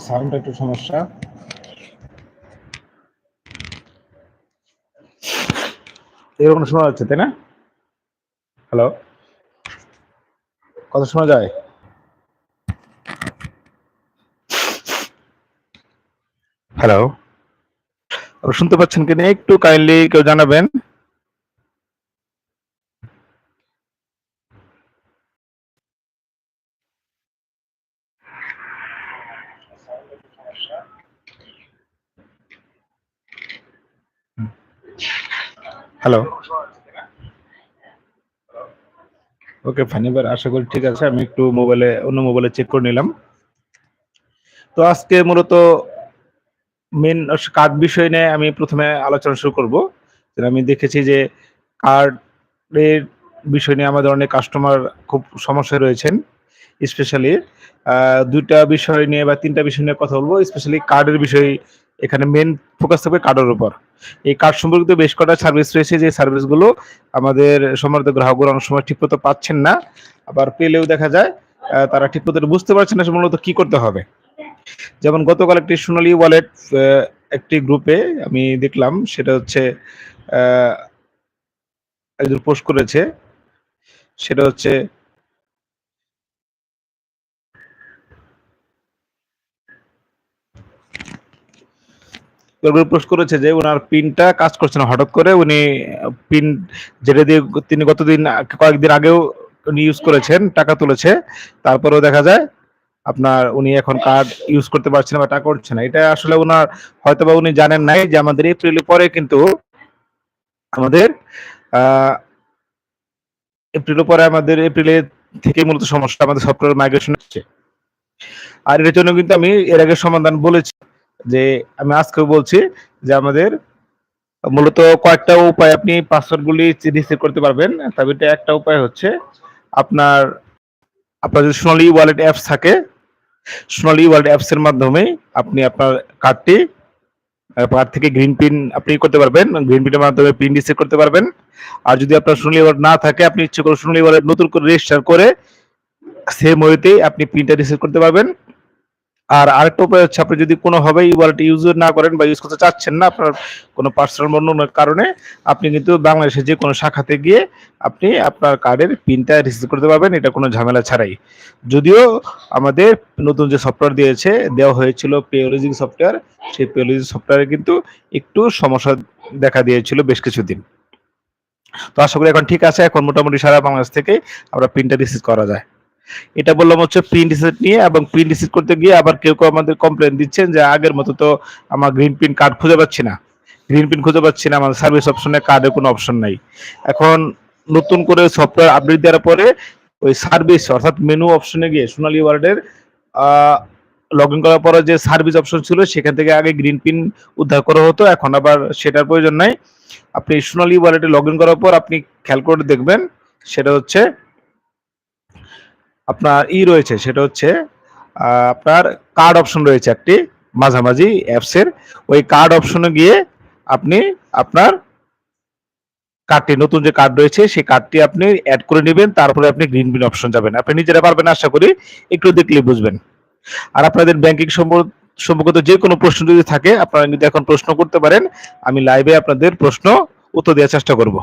সাউন্ডটা একটু সমস্যা। এরকম শোনা যাচ্ছে তাই না? হ্যালো, কথা শোনা যায়? হ্যালো, শুনতে পাচ্ছেন কিনা একটু কাইন্ডলি কেউ জানাবেন। হ্যালো, ওকে ফাইন, এবার আশা করি ঠিক আছে। আমি একটু অন্য মোবাইলে চেক করে নিলাম। তো আজকে মূলত মেন কার্ড বিষয় নিয়ে আমি প্রথমে আলোচনা শুরু করব। আমি দেখেছি যে কার্ডের বিষয় নিয়ে আমাদের অনেক কাস্টমার খুব সমস্যায় রয়েছেন। স্পেশালি ২ টা বিষয় নিয়ে বা ৩ টা বিষয় নিয়ে কথা বলব। স্পেশালি কার্ডের বিষয়, এখানে মেইন ফোকাস থাকবে কার্ডের উপর। এই কার্ড সম্পর্কিত বেশ কটা সার্ভিস রয়েছে, যে সার্ভিসগুলো আমাদের সম্মানিত গ্রাহকরা অনেক সময় ঠিকমতো পাচ্ছেন না। আবার পেলেও দেখা যায় তারা ঠিকমতো বুঝতে পারছেন না যে মূলত কি করতে হবে। যেমন গতকাল একটি সোনালী ওয়ালেট একটি গ্রুপে আমি দেখলাম, সেটা হচ্ছে আ একজন পোস্ট করেছে। সেটা হচ্ছে পোস্ট করেছে যে উনার পিনটা কাজ করছে না। হঠাৎ করে উনি পিন যেটা দিয়ে তিনি গতদিন কয়েকদিন আগেও উনি ইউজ করেছেন, টাকা তুলেছে। তারপরেও দেখা যায় আপনার উনি এখন কার্ড ইউজ করতে পারছে না বা টাকা উঠছে না। এটা আসলে উনার হয়তোবা উনি জানেন নাই যে আমাদের এপ্রিলের পরে কিন্তু আমাদের আ এপ্রিলের থেকে মূলত সমস্যা, আমাদের সফটওয়্যার মাইগ্রেশন হচ্ছে। আর এর জন্য কিন্তু আমি এর আগে সমাধান বলেছি, যে আমি আজকেও বলছি যে আমাদের মূলত কয়েকটা উপায় আপনি পাসওয়ার্ড গুলি রিসেট করতে পারবেন। তবে এটা একটা উপায় হচ্ছে আপনার আপনার যদি সোনালী ওয়ালেট অ্যাপস থাকে, সোনালী ওয়ালেট অ্যাপস এর মাধ্যমে আপনি আপনার কার্ডটি কার্ড থেকে গ্রিন পিন আপনি করতে পারবেন। গ্রিন পিনের মাধ্যমে পিন রিসেট করতে পারবেন। আর যদি আপনার সোনালী ওয়ালেট না থাকে, আপনি ইচ্ছে করে সোনালী ওয়ালেট নতুন করে রেজিস্টার করে সেম ওয়েতেই আপনি পিনটা রিসেট করতে পারবেন। আর আরেকটা উপায় হচ্ছে, আপনি যদি কোনোভাবেই ওয়ালেট ইউজ না করেন বা ইউজ করতে চাচ্ছেন না, আপনার কোনো পার্সোনাল অন্য কারণে, আপনি কিন্তু বাংলাদেশের যে কোনো শাখাতে গিয়ে আপনি আপনার কার্ডের পিনটা রিসেট করতে পারবেন, এটা কোনো ঝামেলা ছাড়াই। যদিও আমাদের নতুন যে সফটওয়্যার দেওয়া হয়েছিল পেওলজিং সফটওয়্যার, সেই পেওলজিং সফটওয়্যারে কিন্তু একটু সমস্যা দেখা দিয়েছিল বেশ কিছুদিন। তো আশা করি এখন ঠিক আছে। এখন মোটামুটি সারা বাংলাদেশ থেকে আমরা পিনটা রিসিভ করা যায়। এটা বললাম হচ্ছে পিন রিসেট নিয়ে। এবং পিন রিসেট করতে গিয়ে আবার কেউ আমাদের কমপ্লেন দিচ্ছেন যে আগের মতো তো আমার গ্রিন পিন কার্ড খুঁজে পাচ্ছি না। গ্রিন পিন খুঁজে পাচ্ছি না, আমাদের সার্ভিস অপশনে কার্ডের কোনো অপশন নাই। এখন নতুন করে সফটওয়্যার আপডেট দেওয়ার পরে ওই সার্ভিস অর্থাৎ মেনু অপশনে গিয়ে সোনালী ওয়ার্ল্ডের লগ ইন করার পরে যে সার্ভিস অপশন ছিল, সেখান থেকে আগে গ্রিন পিন উদ্ধার করা হতো, এখন আবার সেটার প্রয়োজন নাই। আপনি সোনালী ওয়ালেটে লগ ইন করার পর আপনি খেয়াল করে দেখবেন, সেটা হচ্ছে আপনার রয়েছে, সেটা হচ্ছে আপনার কার্ড অপশন রয়েছে একটি মাঝামাঝি অ্যাপসের। ওই কার্ড অপশনে গিয়ে আপনি আপনার কার্ডটি, নতুন যে কার্ড রয়েছে সেই কার্ডটি আপনি অ্যাড করে নেবেন। তারপরে আপনি গ্রিন বিন অপশন যাবেন। আপনি নিজেরা পারবেন আশা করি, একটু দেখলে বুঝবেন। আর আপনাদের ব্যাংকিং সম্পর্কিত যে কোনো প্রশ্ন যদি থাকে, আপনারা কিন্তু এখন প্রশ্ন করতে পারেন। আমি লাইভে আপনাদের প্রশ্ন উত্তর দেওয়ার চেষ্টা করব।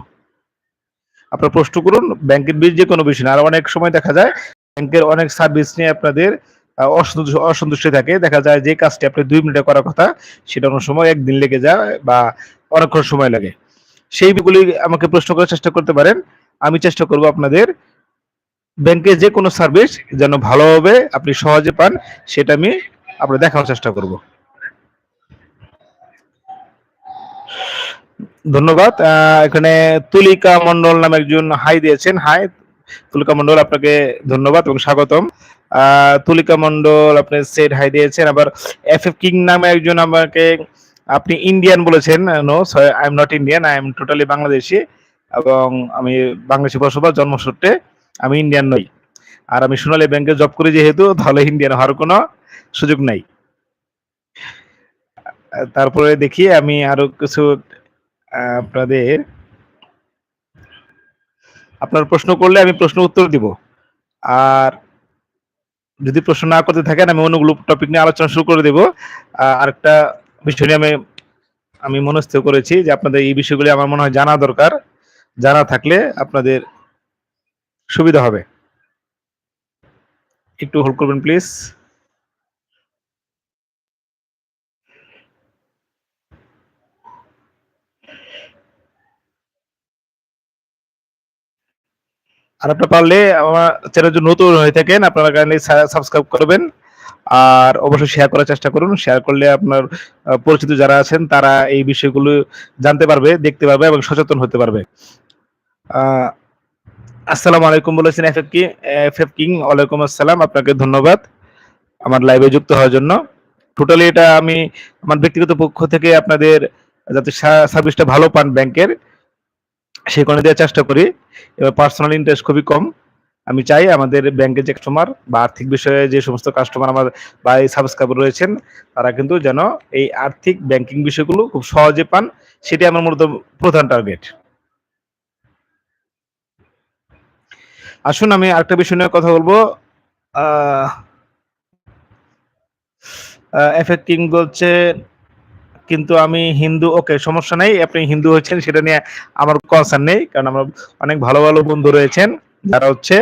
আপনারা প্রশ্ন করুন, ব্যাংকের যে কোনো বিষয় না। আর অনেক সময় দেখা যায় ব্যাংকের অনেক সার্ভিস নিয়ে আপনাদের অসন্তুষ্টি থাকে। দেখা যায় যে কাজটি আপনি ২ মিনিটে করার কথা, সেটা অনেক সময় ১ দিন লেগে যায় বা অনেকক্ষণ সময় লাগে। সেইগুলি আমাকে প্রশ্ন করার চেষ্টা করতে পারেন। আমি চেষ্টা করব আপনাদের ব্যাংকের যে কোনো সার্ভিস যেন ভালোভাবে আপনি সহজে পান, সেটা আমি আপনাদের দেখানোর চেষ্টা করব। ধন্যবাদ। এখানে তুলিকা মন্ডল নামে একজন হাই দিয়েছেন। হাই তুলিকা মন্ডল, আপনাকে ধন্যবাদ এবং স্বাগতম। তুলিকা মন্ডল আপনি সেড হাই দিয়েছেন। আবার এফ এফ কিং নামে একজন আমাকে, আপনি ইন্ডিয়ান বলেছেন। No, I am not Indian, I am totally Bangladeshi. এবং আমি বাংলাদেশে বসবাস, জন্মসূত্রে আমি ইন্ডিয়ান নই। আর আমি সোনালী ব্যাংকে জব করি যেহেতু, তাহলে ইন্ডিয়ান হওয়ার কোনো সুযোগ নাই। তারপরে দেখি আমি আরো কিছু আপনাদের, আপনার প্রশ্ন করলে আমি প্রশ্ন উত্তর দিব। আর যদি প্রশ্ন না করতে থাকেন আমি অন্যগুলো টপিক নিয়ে আলোচনা শুরু করে দেব। আরেকটা বিষয় নিয়ে আমি মনস্থ করেছি যে আপনাদের এই বিষয়গুলি আমার মনে হয় জানা দরকার। জানা থাকলে আপনাদের সুবিধা হবে। একটু হোল্ড করবেন প্লিজ। আর আপনারা পারলে আমার চ্যানেল যদি নতুন হয়ে থাকেন আপনারা কাইন্ডলি সাবস্ক্রাইব করবেন। আর অবশ্যই শেয়ার করার চেষ্টা করুন। শেয়ার করলে আপনার পরিচিত যারা আছেন তারা এই বিষয়গুলো জানতে পারবে, দেখতে পারবে এবং সচেতন হতে পারবে। আ আসসালামু আলাইকুম বলেছেন এফএফ কিং। ওয়ালাইকুম আসসালাম। আপনাকে ধন্যবাদ আমার লাইভে যুক্ত হওয়ার জন্য। টোটালি এটা আমি আমার ব্যক্তিগত পক্ষ থেকে আপনাদের যাতে সার্ভিসটা ভালো পান ব্যাংকের সেই কারণে দেওয়ার চেষ্টা করি। এবার পার্সোনাল ইন্টারেস্ট খুবই কম। আমি চাই আমাদের ব্যাংকের যে কাস্টমার বা আর্থিক বিষয়ে যে সমস্ত কাস্টমার আমার বা এই সাবস্ক্রাইবার রয়েছেন তারা কিন্তু যেন এই আর্থিক ব্যাংকিং বিষয়গুলো খুব সহজে পান সেটাই আমার মূলত প্রধান টার্গেট। আসুন আমি আরেকটা বিষয় নিয়ে কথা বলবো। আহ এফএ কিং বলছে কিন্তু আমি হিন্দু। ওকে, সমস্যা নাই। আপনি হিন্দু হচ্ছেন সেটা নিয়ে আমার কনসার্ন নেই। কারণ আমার অনেক ভালো, ভালো বন্ধু রয়েছেন যারা হচ্ছে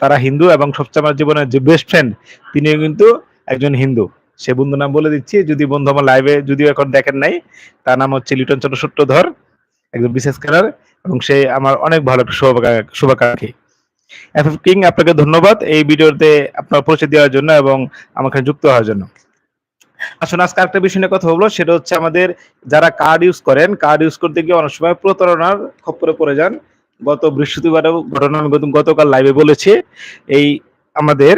তারা হিন্দু এবং সবচেয়ে আমার জীবনের যে বেস্ট ফ্রেন্ড তিনিও কিন্তু একজন হিন্দু। সে বন্ধুর নাম বলে দিচ্ছি। যদি বন্ধু আমার লাইভে যদিও এখন দেখেন নাই, তার নাম হচ্ছে লিটন চন্দ্র সূত্রধর, একজন বিশেষ খেলার এবং সে আমার অনেক ভালো একটা শুভাকাঙ্ক্ষী। এফএফ কিং আপনাকে ধন্যবাদ এই ভিডিওতে আপনার পরিচয় দেওয়ার জন্য এবং আমাকে যুক্ত হওয়ার জন্য। আসলে আজকে একটা বিষয় নিয়ে কথা বলবো সেটা হচ্ছে আমাদের যারা কার্ড ইউজ করেন, কার্ড ইউজ করতে গিয়ে অনেক সময় প্রতারণার খপ্পরে পড়ে যান। গত বৃহস্পতিবারেও ঘটনা আমি গতকাল লাইভে বলেছি। এই আমাদের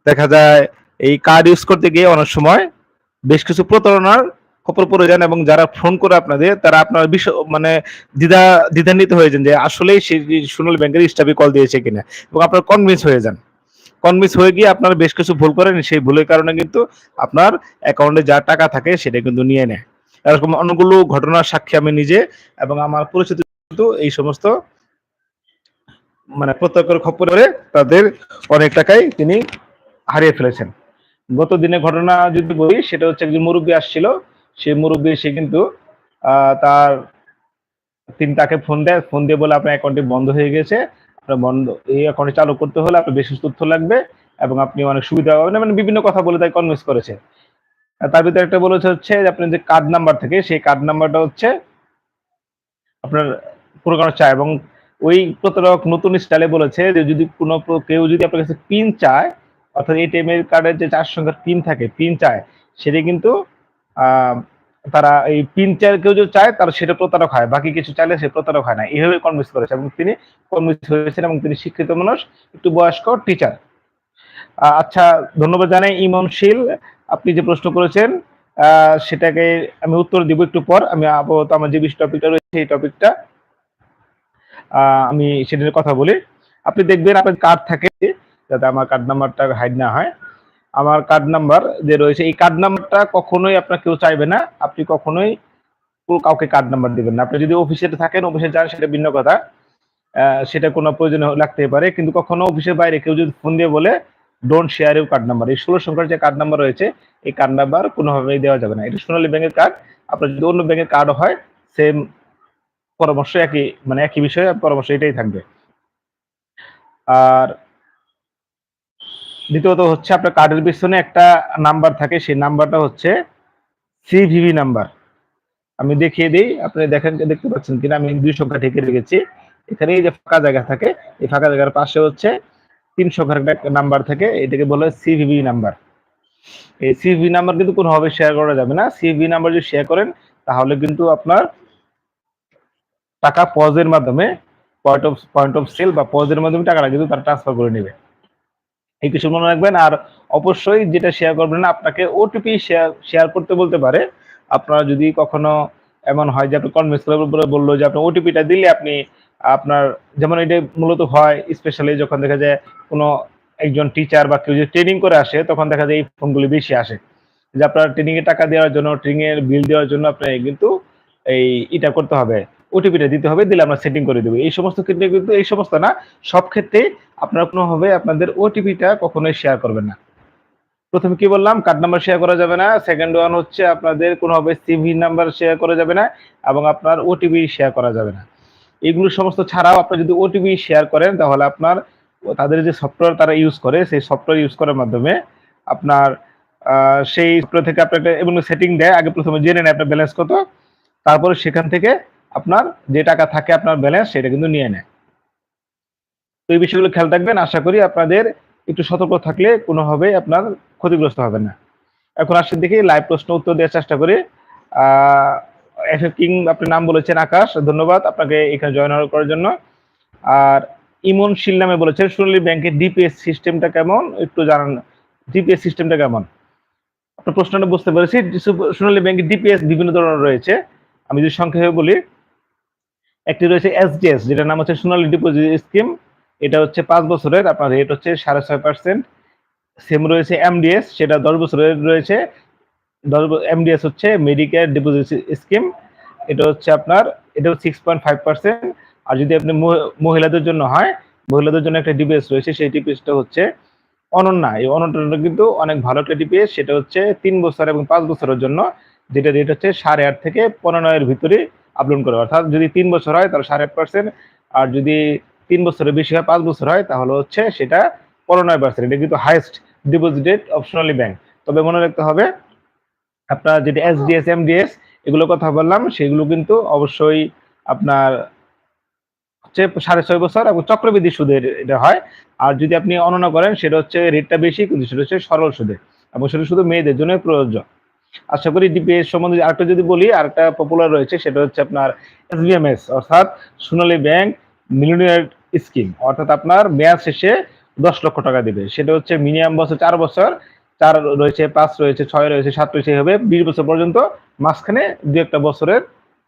দেখা যায় এই কার্ড ইউজ করতে গিয়ে অনেক সময় বেশ কিছু প্রতারণার খপ্পরে পড়ে যান এবং যারা ফোন করে আপনাদের তারা আপনার বিষয় মানে দ্বিধান্বিত হয়ে যান যে আসলেই সে সোনালী ব্যাংকের স্টাফে কল দিয়েছে কিনা এবং আপনার কনভিন্স হয়ে যান। কনভিন্স হয়ে গিয়ে আপনারা বেশ কিছু ভুল করেন, সেই ভুলের কারণে কিন্তু আপনার অ্যাকাউন্টে যা টাকা থাকে সেটা কিন্তু নিয়ে নেয়। এরকম অনেকগুলো ঘটনার সাক্ষী আমি নিজে এবং আমার পরিচিত কিন্তু এই সমস্ত মানে প্রত্যেকের খপ্পরে তাদের অনেক টাকাই তিনি হারিয়ে ফেলেছেন। গত দিনে ঘটনা যদি বলি সেটা হচ্ছে একজন মুরব্বী আসছিল। সেই মুরব্বী সে কিন্তু তার তিনি তাকে ফোন দেয়, ফোন দিয়ে বলে আপনার অ্যাকাউন্টটি বন্ধ হয়ে গেছে। আপনার বন্ধ এই অ্যাকাউন্টটি চালু করতে হলে আপনার বেশি তথ্য লাগবে এবং আপনি অনেক সুবিধা পাবেন মানে বিভিন্ন কথা বলে তাই কনভিন্স করেছে। তার ভিতরে একটা বলেছে হচ্ছে যে আপনার যে কার্ড নাম্বার থাকে সেই কার্ড নাম্বারটা হচ্ছে আপনার পুরোনো চায় এবং ওই প্রতারক নতুন স্টাইলে বলেছে যে যদি কোনো কেউ যদি আপনার কাছে পিন চায় অর্থাৎ এটিএম এর কার্ডের যে 4 সংখ্যার পিন থাকে, পিন চায় সেটা কিন্তু আহ, তারা এই পিন চায় কেউ যদি চায় তার সেটা প্রতারক হয়, বাকি কিছু চাইলে সে প্রতারক হয় না। এইভাবে কনভিন্স করেছে এবং তিনি কনভিন্স হয়েছেন এবং তিনি শিক্ষিত মানুষ, একটু বয়স্ক টিচার। আচ্ছা, ধন্যবাদ জানাই ইমনশীল। আপনি যে প্রশ্ন করেছেন সেটাকে আমি উত্তর দিব একটু পর। আমি আপাতত আমার যে বিষয় টপিকটা রয়েছে এই টপিকটা আমি সেটা নিয়ে কথা বলি। আপনি দেখবেন আপনার কার্ড থাকে যাতে আমার কার্ড নাম্বারটা হাইড না হয়। আমার কার্ড নাম্বার যে রয়েছে এই কার্ড নাম্বারটা কখনোই আপনার কেউ চাইবে না। আপনি কখনোই কাউকে কার্ড নাম্বার দিবেন না। আপনি যদি অফিসে থাকেন, অফিসে যান সেটা ভিন্ন কথা। সেটা কোনো প্রয়োজন লাগতে পারে, কিন্তু কখনো অফিসের বাইরে কেউ যদি ফোন দিয়ে বলে don't share your card number, এই 16 সংখ্যার যে কার্ড নাম্বার রয়েছে এই কার্ড নাম্বার কোনোভাবেই দেওয়া যাবে না। এটা সোনালী ব্যাংকের কার্ড। আপনার যদি অন্য ব্যাংকের কার্ড হয় সেম পরামর্শ, একই মানে একই বিষয়ে পরামর্শ এটাই থাকবে। আর দ্বিতীয়ত হচ্ছে আপনার কার্ডের পিছনে একটা নাম্বার থাকে, সেই নাম্বারটা হচ্ছে সিভিভি নাম্বার। আমি দেখিয়ে দিই, আপনি দেখতে পাচ্ছেন কিনা। আমি 2 সংখ্যা ঢেকে রেখেছি। এখানে এই যে ফাঁকা জায়গা থাকে এই ফাঁকা জায়গার পাশে হচ্ছে 3 সংখ্যার একটা নাম্বার থাকে, এটাকে বলা হয় সিভিভি নাম্বার। এই সিভিভি নাম্বার কিন্তু কোনোভাবে শেয়ার করা যাবে না। সিভিভি নাম্বার যদি শেয়ার করেন তাহলে কিন্তু আপনার টাকা পজের মাধ্যমে পয়েন্ট অফ সেল বা পজের মাধ্যমে টাকাটা কিন্তু তারা ট্রান্সফার করে নেবে। এই কিছু মনে রাখবেন। আর অবশ্যই যেটা শেয়ার করবেন না, আপনাকে ওটিপি শেয়ার করতে বলতে পারে। আপনারা যদি কখনো এমন হয় যে আপনি কনভিন্স করে বললো যে আপনি ওটিপিটা দিলে আপনি আপনার যেমন এটা মূলত হয় স্পেশালি যখন দেখা যায় কোনো একজন টিচার বা কেউ যদি ট্রেনিং করে আসে তখন দেখা যায় এই ফোনগুলি বেশি আসে যে আপনার ট্রেনিং এর টাকা দেওয়ার জন্য, ট্রেনিং এর বিল দেওয়ার জন্য আপনার কিন্তু এই এটা করতে হবে, ওটিপিটা দিতে হবে, দিলে আমরা সেটিং করে দেবো। এই সমস্ত ক্ষেত্রে কিন্তু এই সমস্ত না, সব ক্ষেত্রে আপনারা কোনোভাবে আপনাদের ওটিপিটা কখনোই শেয়ার করবেন না। প্রথমে কি বললাম, কার্ড নাম্বার শেয়ার করা যাবে না। সেকেন্ড ওয়ান হচ্ছে আপনাদের কোনোভাবে সিভি নাম্বার শেয়ার করা যাবে না এবং আপনার ওটিপি শেয়ার করা যাবে না। এগুলো সমস্ত ছাড়াও আপনি যদি ওটিপি শেয়ার করেন তাহলে আপনার তাদের যে সফটওয়্যার তারা ইউজ করে সেই সফটওয়্যার ইউজ করার মাধ্যমে আপনার সেই সফটওয়্যার থেকে আপনার এবং সেটিং দেয়। আগে প্রথমে জেনে নেয় আপনার ব্যালেন্স কত, তারপরে সেখান থেকে আপনার যে টাকা থাকে আপনার ব্যালেন্স সেটা কিন্তু নিয়ে নেয়। তো এই বিষয়গুলো খেয়াল রাখবেন। আশা করি আপনাদের একটু সতর্ক থাকলে কোনোভাবেই আপনার ক্ষতিগ্রস্ত হবেন না। এখন আসেন দেখি লাইভ প্রশ্ন উত্তর দেওয়ার চেষ্টা করি। এফএফ কিং আপনি নাম বলেছেন আকাশ, ধন্যবাদ আপনাকে এখানে জয়েন করার জন্য। আর ইমন শিল নামে বলেছেন সোনালী ব্যাংকের ডিপিএস সিস্টেমটা কেমন একটু জানান। ডিপিএস সিস্টেমটা কেমন? আপনার প্রশ্নটা বুঝতে পেরেছি। সোনালী ব্যাংকের ডিপিএস বিভিন্ন ধরনের রয়েছে। আমি যদি সংক্ষেপে বলি, একটি রয়েছে এসডিএস যেটার নাম হচ্ছে সোনালী ডিপোজিট স্কিম। এটা হচ্ছে 5 বছরের, আপনার রেট হচ্ছে 6.5%। সেম রয়েছে এমডিএস, সেটা 10 বছরের রয়েছে। এমডিএস হচ্ছে মেডিকেয়ার ডিপোজিট স্কিম। এটা হচ্ছে আপনার, এটা 6.5%। আর যদি আপনি মহিলাদের জন্য হয়, মহিলাদের জন্য একটা ডিপিএস রয়েছে, সেই ডিপিএসটা হচ্ছে অনন্যা। এই অনন্যাটা কিন্তু অনেক ভালো একটা ডিপিএস, সেটা হচ্ছে 3 বছর এবং 5 বছরের জন্য, যেটা রেট হচ্ছে 8.5 থেকে 15 এর ভিতরে আপলোড করে। অর্থাৎ যদি 3 বছর হয় তাহলে 8.5%, আর যদি 3 বছরের বেশি হয় 5 বছর হয় তাহলে হচ্ছে সেটা 15%। এটা কিন্তু highest deposit rate of Sonali bank. তবে মনে রাখতে হবে আপনার যেটা এসডিএস এমডিএস এগুলোর কথা বললাম সেগুলো কিন্তু অবশ্যই আপনার হচ্ছে 6.5 বছর এবং চক্রবৃদ্ধি সুদের এটা হয়। আর যদি আপনি অনন্য করেন সেটা হচ্ছে রেটটা বেশি, কিন্তু সেটা হচ্ছে সরল সুদে এবং সেটা শুধু মেয়েদের জন্য প্রযোজ্য। আশা করি ডিপিএস সম্বন্ধে আরেকটা যদি বলি, আরেকটা পপুলার রয়েছে সেটা হচ্ছে আপনার এসবিএমএস, অর্থাৎ সোনালী ব্যাংক মিলিয়নিয়ার স্কিম। অর্থাৎ আপনার মেয়াদ শেষে 10 লক্ষ টাকা দেবে। সেটা হচ্ছে মিনিমাম বছর 4 বছর, 4 রয়েছে, 5 রয়েছে, 6 রয়েছে, 7 রয়েছে, হবে 20 বছর পর্যন্ত। মাঝখানে দু একটা বছরের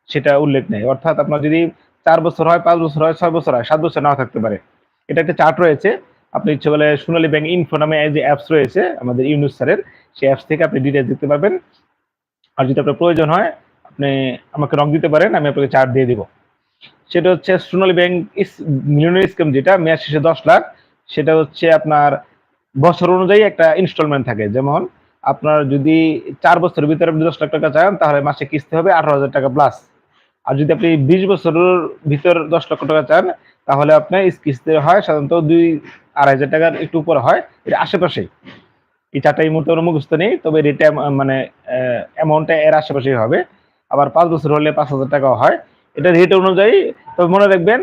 সেটা উল্লেখ নেই। অর্থাৎ আপনার যদি 4 বছর হয়, 5 বছর হয়, 6 বছর হয়, 7 বছর নাও থাকতে পারে। এটা একটা চার্ট রয়েছে। আপনি ইচ্ছে বলে সোনালী ব্যাংক ইনফো নামে যে অ্যাপস রয়েছে আমাদের ইউনুস স্যারের, সেই অ্যাপস থেকে আপনি ডিটেলস দেখতে পারবেন। আর যদি আপনার প্রয়োজন হয় আপনি আমাকে নক দিতে পারেন, আমি আপনাকে চার্ট দিয়ে দিব। সেটা হচ্ছে সোনালী ব্যাংক মিলিয়নিয়ার স্কিম, যেটা মেয়াদ শেষে 10 লাখ। সেটা হচ্ছে আপনার বছর অনুযায়ী একটা ইনস্টলমেন্ট থাকে। যেমন আপনার যদি 4 বছরের ভিতরে আপনি 10 লাখ টাকা চান তাহলে মাসে কিস্তি হবে 18,000 টাকা প্লাস। আর যদি আপনি 20 বছরের ভিতর 10 লক্ষ টাকা চান তাহলে আপনার কিস্তি হয় সাধারণত 2-2.5 হাজার টাকার একটু উপরে হয়, এটা আশেপাশেই। এই চারটা এই মুহূর্তে মুখস্থ নেই, তবে রেটে মানে অ্যামাউন্টটা এর আশেপাশেই হবে। আবার 5 বছর হলে 5,000 টাকাও হয়, এটা রেট অনুযায়ী। তবে মনে রাখবেন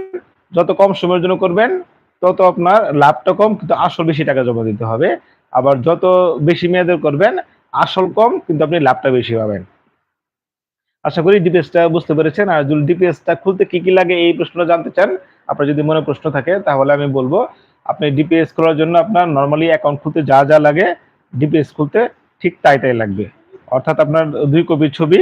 যত কম সময়ের জন্য করবেন তত আপনার লাভটা কম, কিন্তু আসল বেশি টাকা জমা দিতে হবে। আবার যত বেশি মেয়াদের করবেন আসল কম কিন্তু আপনি লাভটা বেশি পাবেন। আশা করি ডিপিএসটা বুঝতে পেরেছেন। আর যদি ডিপিএসটা খুলতে কি কি লাগে এই প্রশ্নটা জানতে চান, আপনার যদি মনে প্রশ্ন থাকে তাহলে আমি বলবো আপনি ডিপিএস খোলার জন্য আপনার নর্মালি অ্যাকাউন্ট খুলতে যা যা লাগে ডিপিএস খুলতে ঠিক তাই তাই লাগবে। অর্থাৎ আপনার 2 কপি ছবি,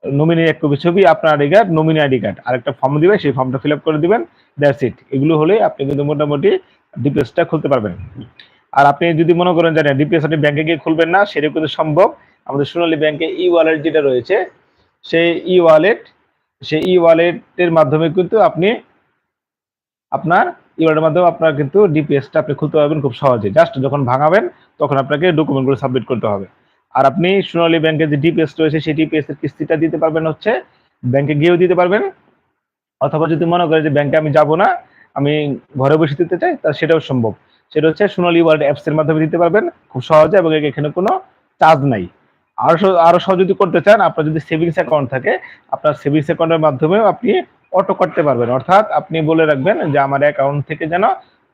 নমিনি 1 কপি ছবি, আপনার ID card, nominee ID card, আর একটা ফর্ম দিবে, সেই ফর্মটা ফিল আপ করে দিবেন। That's it. এগুলো হলে আপনি কিন্তু মোটামুটি ডিপিএসটা খুলতে পারবেন। আর আপনি যদি মনে করেন যে ডিপিএস আপনি ব্যাংকে গিয়ে খুলবেন না, সেটা কিন্তু সম্ভব। আমাদের সোনালী ব্যাংকে ই ওয়ালেট যেটা রয়েছে, সেই ই ওয়ালেট, সেই ই ওয়ালেটের মাধ্যমে কিন্তু আপনি আপনার ই ওয়ালেটের মাধ্যমে আপনার কিন্তু ডিপিএসটা আপনি খুলতে পারবেন খুব সহজে। জাস্ট যখন ভাঙাবেন তখন আপনাকে ডকুমেন্টগুলো সাবমিট করতে হবে। আর আপনি সোনালী ব্যাংকের যে ডিপিএস রয়েছে সেই ডিপিএস এর কিস্তিটা দিতে পারবেন হচ্ছে ব্যাংকে গিয়েও দিতে পারবেন, অথবা যদি মনে করেন যে ব্যাংকে আমি যাব না, আমি ঘরে বসে দিতে চাই, তা সেটাও সম্ভব। সেটা হচ্ছে সোনালী ওয়ালেট অ্যাপস এর মাধ্যমে দিতে পারবেন খুব সহজে, এবং এখানে কোনো চার্জ নাই। আরো সহজ যদি করতে চান, আপনার যদি সেভিংস অ্যাকাউন্ট থাকে, আপনার সেভিংস অ্যাকাউন্টের মাধ্যমেও আপনি অটো করতে পারবেন। অর্থাৎ আপনি বলে রাখবেন যে আমার অ্যাকাউন্ট থেকে যেন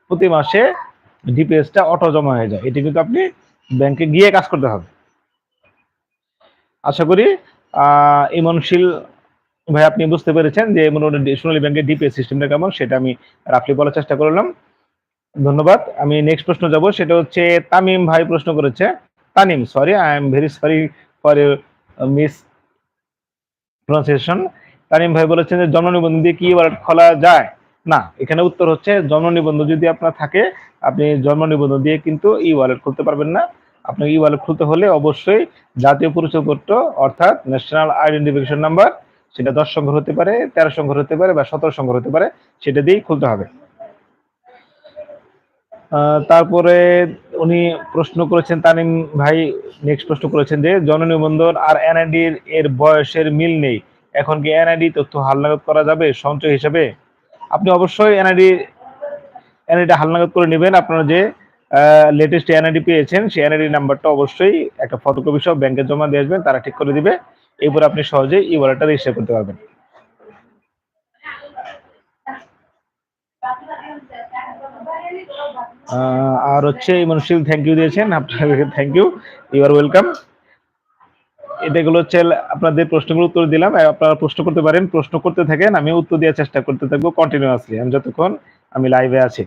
প্রতি মাসে ডিপিএসটা অটো জমা হয়ে যায়। এটি কিন্তু আপনি ব্যাংকে গিয়ে কাজ করতে হবে। আশা করি ইমনশীল ভাই আপনি বুঝতে পেরেছেন যে সোনালী ব্যাংকের ডিপিএস সিস্টেমটা কেমন, সেটা আমি রাফলি বলার চেষ্টা করলাম। ধন্যবাদ। আমি নেক্সট প্রশ্ন যাব, সেটা হচ্ছে তামিম ভাই প্রশ্ন করেছে। Tanim, sorry, I am very sorry for your miss pronunciation. Tanim ভাই বলেছেন যে জন্ম নিবন্ধন দিয়ে কি ওয়ালেট খোলা যায়? না, এখানে উত্তর হচ্ছে জন্ম নিবন্ধন যদি আপনার থাকে আপনি জন্ম নিবন্ধন দিয়ে কিন্তু ই ওয়ালেট খুলতে পারবেন না। আপনার ই ওয়ালেট খুলতে হলে অবশ্যই জাতীয় পরিচয়পত্র, অর্থাৎ ন্যাশনাল আইডেন্টিফিকেশন নাম্বার, সেটা 10 সংখ্যার হতে পারে, 13 সংখ্যার হতে পারে বা 17 সংখ্যার হতে পারে, সেটা দিয়েই খুলতে হবে। তারপরে উনি প্রশ্ন করেছেন, তানিম ভাই নেক্সট প্রশ্ন করেছেন যে জননিবন্ধন আর এনআইডি এর বয়সের মিল নেই, এখন কি এনআইডি তথ্য হালনাগাদ করা যাবে সঞ্চয় হিসেবে? আপনি অবশ্যই এনআইডি হালনাগাদ করে নেবেন। আপনারা যে লেটেস্ট এনআইডি পেয়েছেন সেই এনআইডি নাম্বারটা অবশ্যই একটা ফটোকপি সহ ব্যাংকে জমা দিয়ে আসবেন, তারা ঠিক করে দিবে। এরপর আপনি সহজেই ই ওয়ালেটটা রেজিস্টার করতে পারবেন। আর হচ্ছে ইমনশীল থ্যাংক ইউ দিয়েছেন, আপনাকে thank you, you are welcome. এটাগুলো হচ্ছে আপনাদের প্রশ্নগুলো উত্তর দিলাম। আপনারা প্রশ্ন করতে পারেন, প্রশ্ন করতে থাকেন, আমি উত্তর দেওয়ার চেষ্টা করতে থাকবো কন্টিনিউয়াসলি আমি যতক্ষণ আমি লাইভে আছি।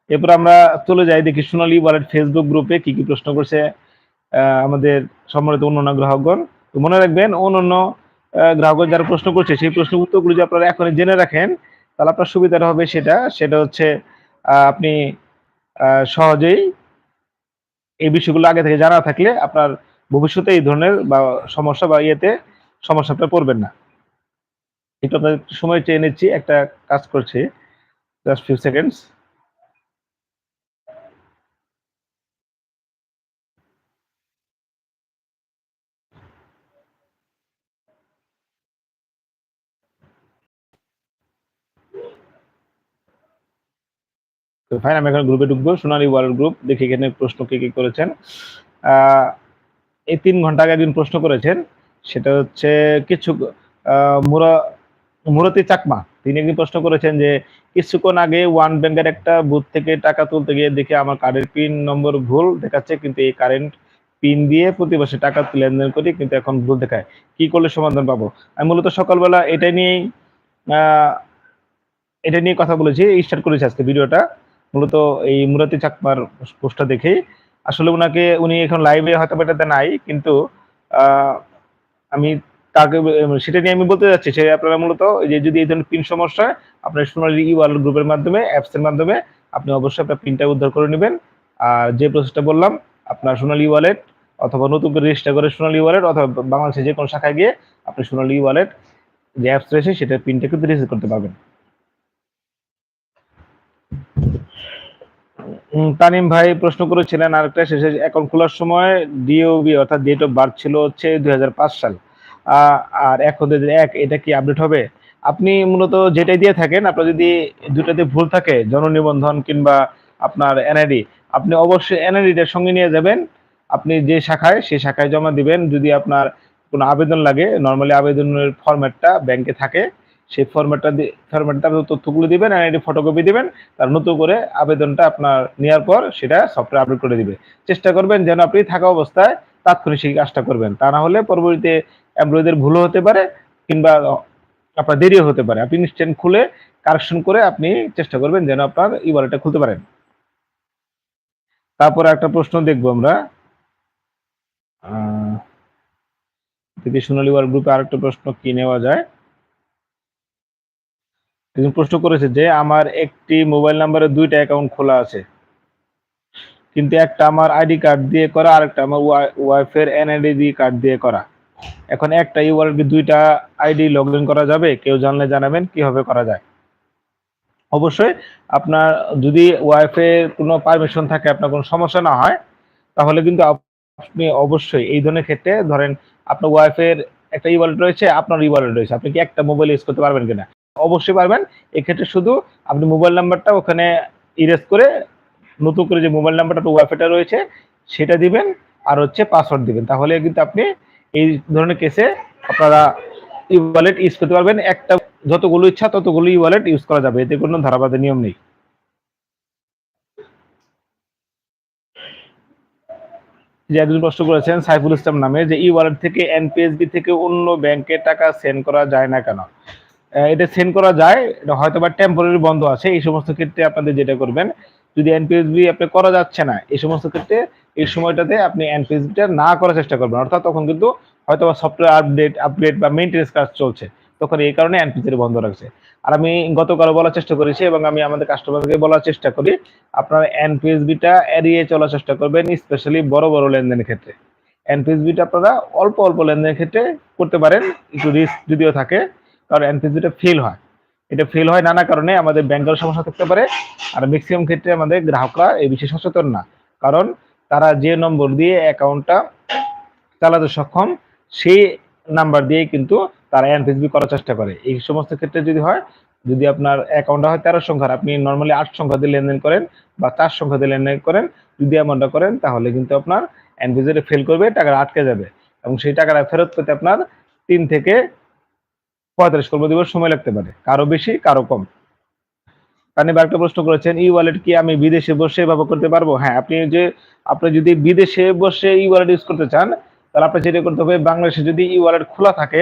এরপর আমরা চলে যাই দেখি সোনালী ওয়ালেট ফেসবুক গ্রুপে কি কি প্রশ্ন করছে আমাদের সম্মানিত অন্যান্য গ্রাহকগণ। তো মনে রাখবেন অন্যান্য গ্রাহকগণ যারা প্রশ্ন করছে সেই প্রশ্নের উত্তরগুলো যদি আপনারা এখনই জেনে রাখেন তাহলে আপনার সুবিধাটা হবে। সেটা হচ্ছে আপনি সহজেই এই বিষয়গুলো আগে থেকে জানা থাকলে আপনার ভবিষ্যতে এই ধরনের বা সমস্যা বা সমস্যাটা পড়বেন না। একটু আপনাদের সময় চেয়ে নিচ্ছি, একটা কাজ করছি, জাস্ট ফিউ সেকেন্ডস। তো ফাইন, আমি এখন গ্রুপে ঢুকবো, সোনালী ওয়ার্ল্ড গ্রুপ, দেখি এখানে প্রশ্ন কি কি করেছেন। এই 3 ঘন্টা আগে একদিন প্রশ্ন করেছেন, সেটা হচ্ছে কিছু মুরা মুরতি চাকমা, তিনি একদিন প্রশ্ন করেছেন যে কিছুক্ষণ আগে ওয়ান ব্যাংকের একটা বুথ থেকে টাকা তুলতে গিয়ে দেখি আমার কার্ডের পিন নম্বর ভুল দেখাচ্ছে, কিন্তু এই কারেন্ট পিন দিয়ে প্রতি মাসে টাকা লেনদেন করি, কিন্তু এখন ভুল দেখায়, কি করলে সমাধান পাবো? আমি মূলত সকালবেলা আহ, এটা নিয়ে কথা বলেছি, স্টার্ট করেছি আজকে ভিডিওটা মূলত এই মুরাতি চাকমার পোস্টটা দেখেই। আসলে উনি এখন লাইভে হয়তো এটাতে নাই, কিন্তু আহ, আমি তাকে সেটা নিয়ে আমি বলতে যাচ্ছি, সে আপনারা মূলত এই যে যদি এই ধরনের পিন সমস্যা হয়, আপনার সোনালী ই ওয়ালেট গ্রুপের মাধ্যমে, অ্যাপস এর মাধ্যমে আপনি অবশ্যই আপনার পিনটা উদ্ধার করে নেবেন। আর যে প্রসেসটা বললাম, আপনার সোনালী ওয়ালেট অথবা নতুন করে রেজিস্টার করে সোনালী ওয়ালেট অথবা বাংলাদেশে যে কোনো শাখায় গিয়ে আপনি সোনালী ওয়ালেট যে অ্যাপস রয়েছে সেটার পিনটা কিন্তু রিসেট করতে পারবেন। তানিম ভাই প্রশ্ন করেছিলেন আরেকটা, শেষে অ্যাকাউন্ট খোলার সময় ডিওবি অর্থাৎ ডেট অফ বার্থ ছিল হচ্ছে 2005 সাল, আর এখন 2001, এটা কি আপডেট হবে? আপনি মূলত যেটাই দিয়ে থাকেন, আপনার যদি দুটাতে ভুল থাকে, জননিবন্ধন কিংবা আপনার এনআইডি, আপনি অবশ্যই এনআইডিটার সঙ্গে নিয়ে যাবেন। আপনি যে শাখায় সেই শাখায় জমা দিবেন। যদি আপনার কোনো আবেদন লাগে, নর্মালি আবেদনের ফরম্যাটটা ব্যাংকে থাকে, সেই ফরম্যাটটা তথ্যগুলো দিবেন, এনআইডি ফটোকপি দিবেন, তার নতুন করে আবেদনটা আপনার নেওয়ার পর সেটা সফটওয়্যার আপলোড করে দিবে। চেষ্টা করবেন যেন আপনি থাকা অবস্থায় তাৎক্ষণিক সেই কাজটা করবেন, তা না হলে পরবর্তীতে এমপ্লয়ীদের ভুলও হতে পারে কিংবা আপনার দেরিও হতে পারে। আপনি ইনস্ট্যান্ট খুলে কারেকশন করে আপনি চেষ্টা করবেন যেন আপনার ই ওয়ালেটটা খুলতে পারেন। তারপর একটা প্রশ্ন দেখবো আমরা, যদি সোনালী ওয়ার্ল্ড গ্রুপে আরেকটা প্রশ্ন কি নেওয়া যায়। একজন প্রশ্ন করেছে যে আমার একটি মোবাইল নাম্বারে 2টা অ্যাকাউন্ট খোলা আছে, কিন্তু একটা আমার আইডি কার্ড দিয়ে করা, আরেকটা আমার ওয়াইফের এনআইডি দিয়ে কার্ড দিয়ে করা। এখন একটা ই ওয়ালেটে 2টা আইডি লগ ইন করা যাবে? কেউ জানলে জানাবেন কিভাবে করা যায়। অবশ্যই আপনার যদি ওয়াইফের কোনো পারমিশন থাকে, আপনার কোনো সমস্যা না হয়, তাহলে কিন্তু আপনি অবশ্যই এই ধরনের ক্ষেত্রে, ধরেন আপনার ওয়াইফের একটা ই ওয়ালেট রয়েছে, আপনার ই ওয়ালেট রয়েছে, আপনি কি একটা মোবাইল ইউজ করতে পারবেন কিনা? অবশ্যই পারবেন। এক্ষেত্রে শুধু আপনি মোবাইল নাম্বারটা ওখানে ইরেজ করে নতুন করে যে মোবাইল নাম্বারটা ওয়াইফাইটা রয়েছে সেটা দিবেন, আর হচ্ছে পাসওয়ার্ড দিবেন, তাহলে কিন্তু আপনি এই ধরনের কেসে আপনারা ই ওয়ালেট ইউজ করতে পারবেন। একটা যতগুলো ইচ্ছা ততগুলো ই ওয়ালেট ইউজ করা যাবে, এতে কোনো ধারাবাধা নিয়ম নেই। যে একজন প্রশ্ন করেছেন সাইফুল ইসলাম নামে, যে ই ওয়ালেট থেকে এনপিএসবি থেকে অন্য ব্যাংকে টাকা সেন্ড করা যায় না কেন? এটা সেন্ড করা যায়, এটা হয়তো বা টেম্পোরারি বন্ধ আছে। এই সমস্ত ক্ষেত্রে আপনাদের যেটা করবেন, যদি এনপিএসবি আপনি করা যাচ্ছে না এই সমস্ত ক্ষেত্রে, এই সময়টাতে আপনি এনপিএসবিটা না করার চেষ্টা করবেন, অর্থাৎ তখন কিন্তু হয়তো বা সফটওয়্যার আপগ্রেড বা মেইনটেনেন্স কাজ চলছে, তখন এই কারণে এনপিএসবি বন্ধ রাখছে। আর আমি গতকাল বলার চেষ্টা করেছি এবং আমি আমাদের কাস্টমারকে বলার চেষ্টা করি, আপনারা এনপিএসবিটা এড়িয়ে চলার চেষ্টা করবেন, স্পেশালি বড় বড় লেনদেনের ক্ষেত্রে। এনপিএসবিটা আপনারা অল্প অল্প লেনদেনের ক্ষেত্রে করতে পারেন, একটু রিস্ক যদিও থাকে, কারণ এনপিএসবিটা ফেল হয়। এটা ফেল হয় নানা কারণে, আমাদের ব্যাংকের সমস্যা থাকতে পারে। আর ম্যাক্সিমাম ক্ষেত্রে আমাদের গ্রাহকরা এই বিষয়ে সচেতন না, কারণ তারা যে নম্বর দিয়ে অ্যাকাউন্টটা চালাতে সক্ষম সেই নাম্বার দিয়ে কিন্তু তারা এনপিএসবি করার চেষ্টা করে। এই সমস্ত ক্ষেত্রে যদি হয়, যদি আপনার অ্যাকাউন্টটা হয় 13 সংখ্যার, আপনি নর্মালি 8 সংখ্যা দিয়ে লেনদেন করেন বা 4 সংখ্যা দিয়ে লেনদেন করেন, যদি এমনটা করেন তাহলে কিন্তু আপনার এনপিএসবি ফেল করবে, টাকাটা আটকে যাবে এবং সেই টাকাটা ফেরত পেতে আপনার 3 থেকে 35 কর্মদিবস সময় লাগতে পারে, কারো বেশি কারো কম। আপনি আরেকটা প্রশ্ন করেছেন, ই ওয়ালেট কি আমি বিদেশে বসে ব্যবহার করতে পারবো? হ্যাঁ, আপনি যদি বিদেশে বসে ই ওয়ালেট ইউজ করতে চান, তাহলে আপনার যেটা করতে হবে, বাংলাদেশে যদি ই ওয়ালেট খোলা থাকে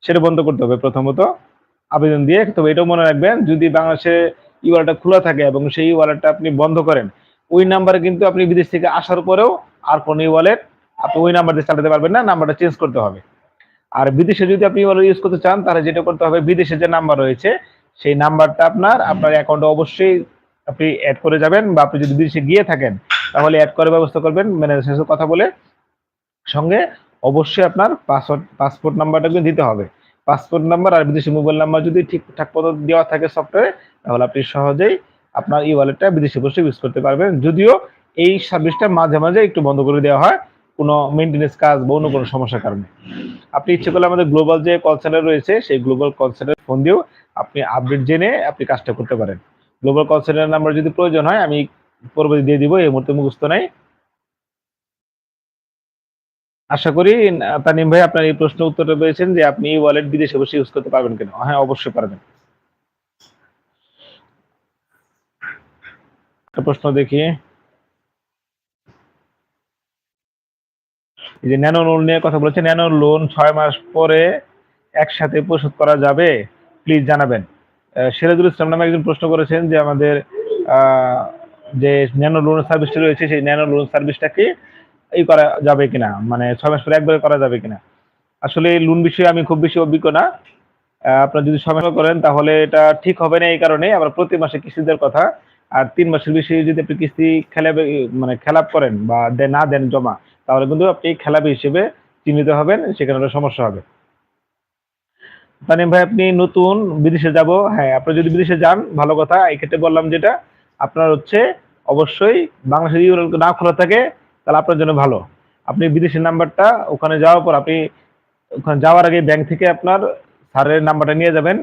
সেটা বন্ধ করতে হবে প্রথমত আবেদন দিয়ে। তবে এটাও মনে রাখবেন, যদি বাংলাদেশে ই ওয়ালেটটা খোলা থাকে এবং সেই ই ওয়ালেটটা আপনি বন্ধ করেন, ওই নাম্বারে কিন্তু আপনি বিদেশ থেকে আসার পরেও আর কোনো ই ওয়ালেট আপনি ওই নাম্বার দিয়ে চালাতে পারবেন না, নাম্বারটা চেঞ্জ করতে হবে। আর বিদেশে যদি আপনি ওয়ালেট ইউজ করতে চান, তাহলে যেটা করতে হবে, বিদেশে যে নাম্বার রয়েছে সেই নাম্বারটা আপনার অ্যাকাউন্টে অবশ্যই আপনি অ্যাড করে যাবেন, বা আপনি যদি বিদেশে গিয়ে থাকেন তাহলে অ্যাড করার ব্যবস্থা করবেন ম্যানেজারের সাথে কথা বলে। সঙ্গে অবশ্যই আপনার পাসপোর্ট নাম্বারটা কিন্তু দিতে হবে। পাসপোর্ট নাম্বার আর বিদেশি মোবাইল নাম্বার যদি ঠিকঠাক মতো দেওয়া থাকে সফটওয়্যারে, তাহলে আপনি সহজেই আপনার ই ওয়ালেটটা বিদেশে বসে ইউজ করতে পারবেন। যদিও এই সার্ভিসটা মাঝে মাঝে একটু বন্ধ করে দেওয়া হয় কোনো মেইনটেনেন্স কাজ বা অন্য কোনো সমস্যার কারণে। আপনি ইচ্ছে করলে আমাদের গ্লোবাল যে কল সেন্টার রয়েছে সেই গ্লোবাল কল সেন্টারে ফোন দিয়েও আপনি আপডেট জেনে আপনি কাজটা করতে পারেন। গ্লোবাল কল সেন্টার নাম্বার যদি প্রয়োজন হয় আমি পরবর্তী দিয়ে দিব, এই মুহূর্তে মুখস্থ নাই। আশা করি তানিম ভাই আপনার এই প্রশ্নের উত্তরটা পেয়েছেন যে আপনি এই ওয়ালেট বিদেশে বসে ইউজ করতে পারবেন কিনা। হ্যাঁ, অবশ্যই পারবেন। একটা প্রশ্ন দেখি, এই যে ন্যানো লোন নিয়ে কথা বলেছে, ন্যানো লোন 6 মাস পরে একসাথে পরিশোধ করা যাবে? প্লিজ জানাবেন। সিরাজুল ইসলাম নামে একজন প্রশ্ন করেছেন যে আমাদের আহ, যে ন্যানো লোন সার্ভিসটা রয়েছে সেই ন্যানো লোন সার্ভিসটা কি এই করা যাবে কিনা, মানে 6 মাস পরে একবারে করা যাবে কিনা। আসলে লোন বিষয়ে আমি খুব বেশি অভিজ্ঞ না। আপনার যদি সময় করেন তাহলে এটা ঠিক হবে না, এই কারণে আমরা প্রতি মাসে কিস্তি দেওয়ার কথা। আর 3 মাসের বেশি যদি আপনি কিস্তি খেলাপ করেন বা না দেন জমা, তাহলে কিন্তু আপনি খেলাপি হিসেবে চিহ্নিত হবেন, সেখানে একটা সমস্যা হবে। তানিম ভাই, আপনি নতুন, বিদেশে যাব, হ্যাঁ আপনি যদি বিদেশে যান ভালো কথা। এই ক্ষেত্রে বললাম যেটা আপনার হচ্ছে অবশ্যই বাংলাদেশের ইউরো না খোলা থাকে তাহলে আপনার জন্য ভালো। আপনি বিদেশের নাম্বারটা ওখানে যাওয়ার পর আপনি ওখানে যাওয়ার আগে ব্যাংক থেকে আপনার স্যারের নাম্বারটা নিয়ে যাবেন,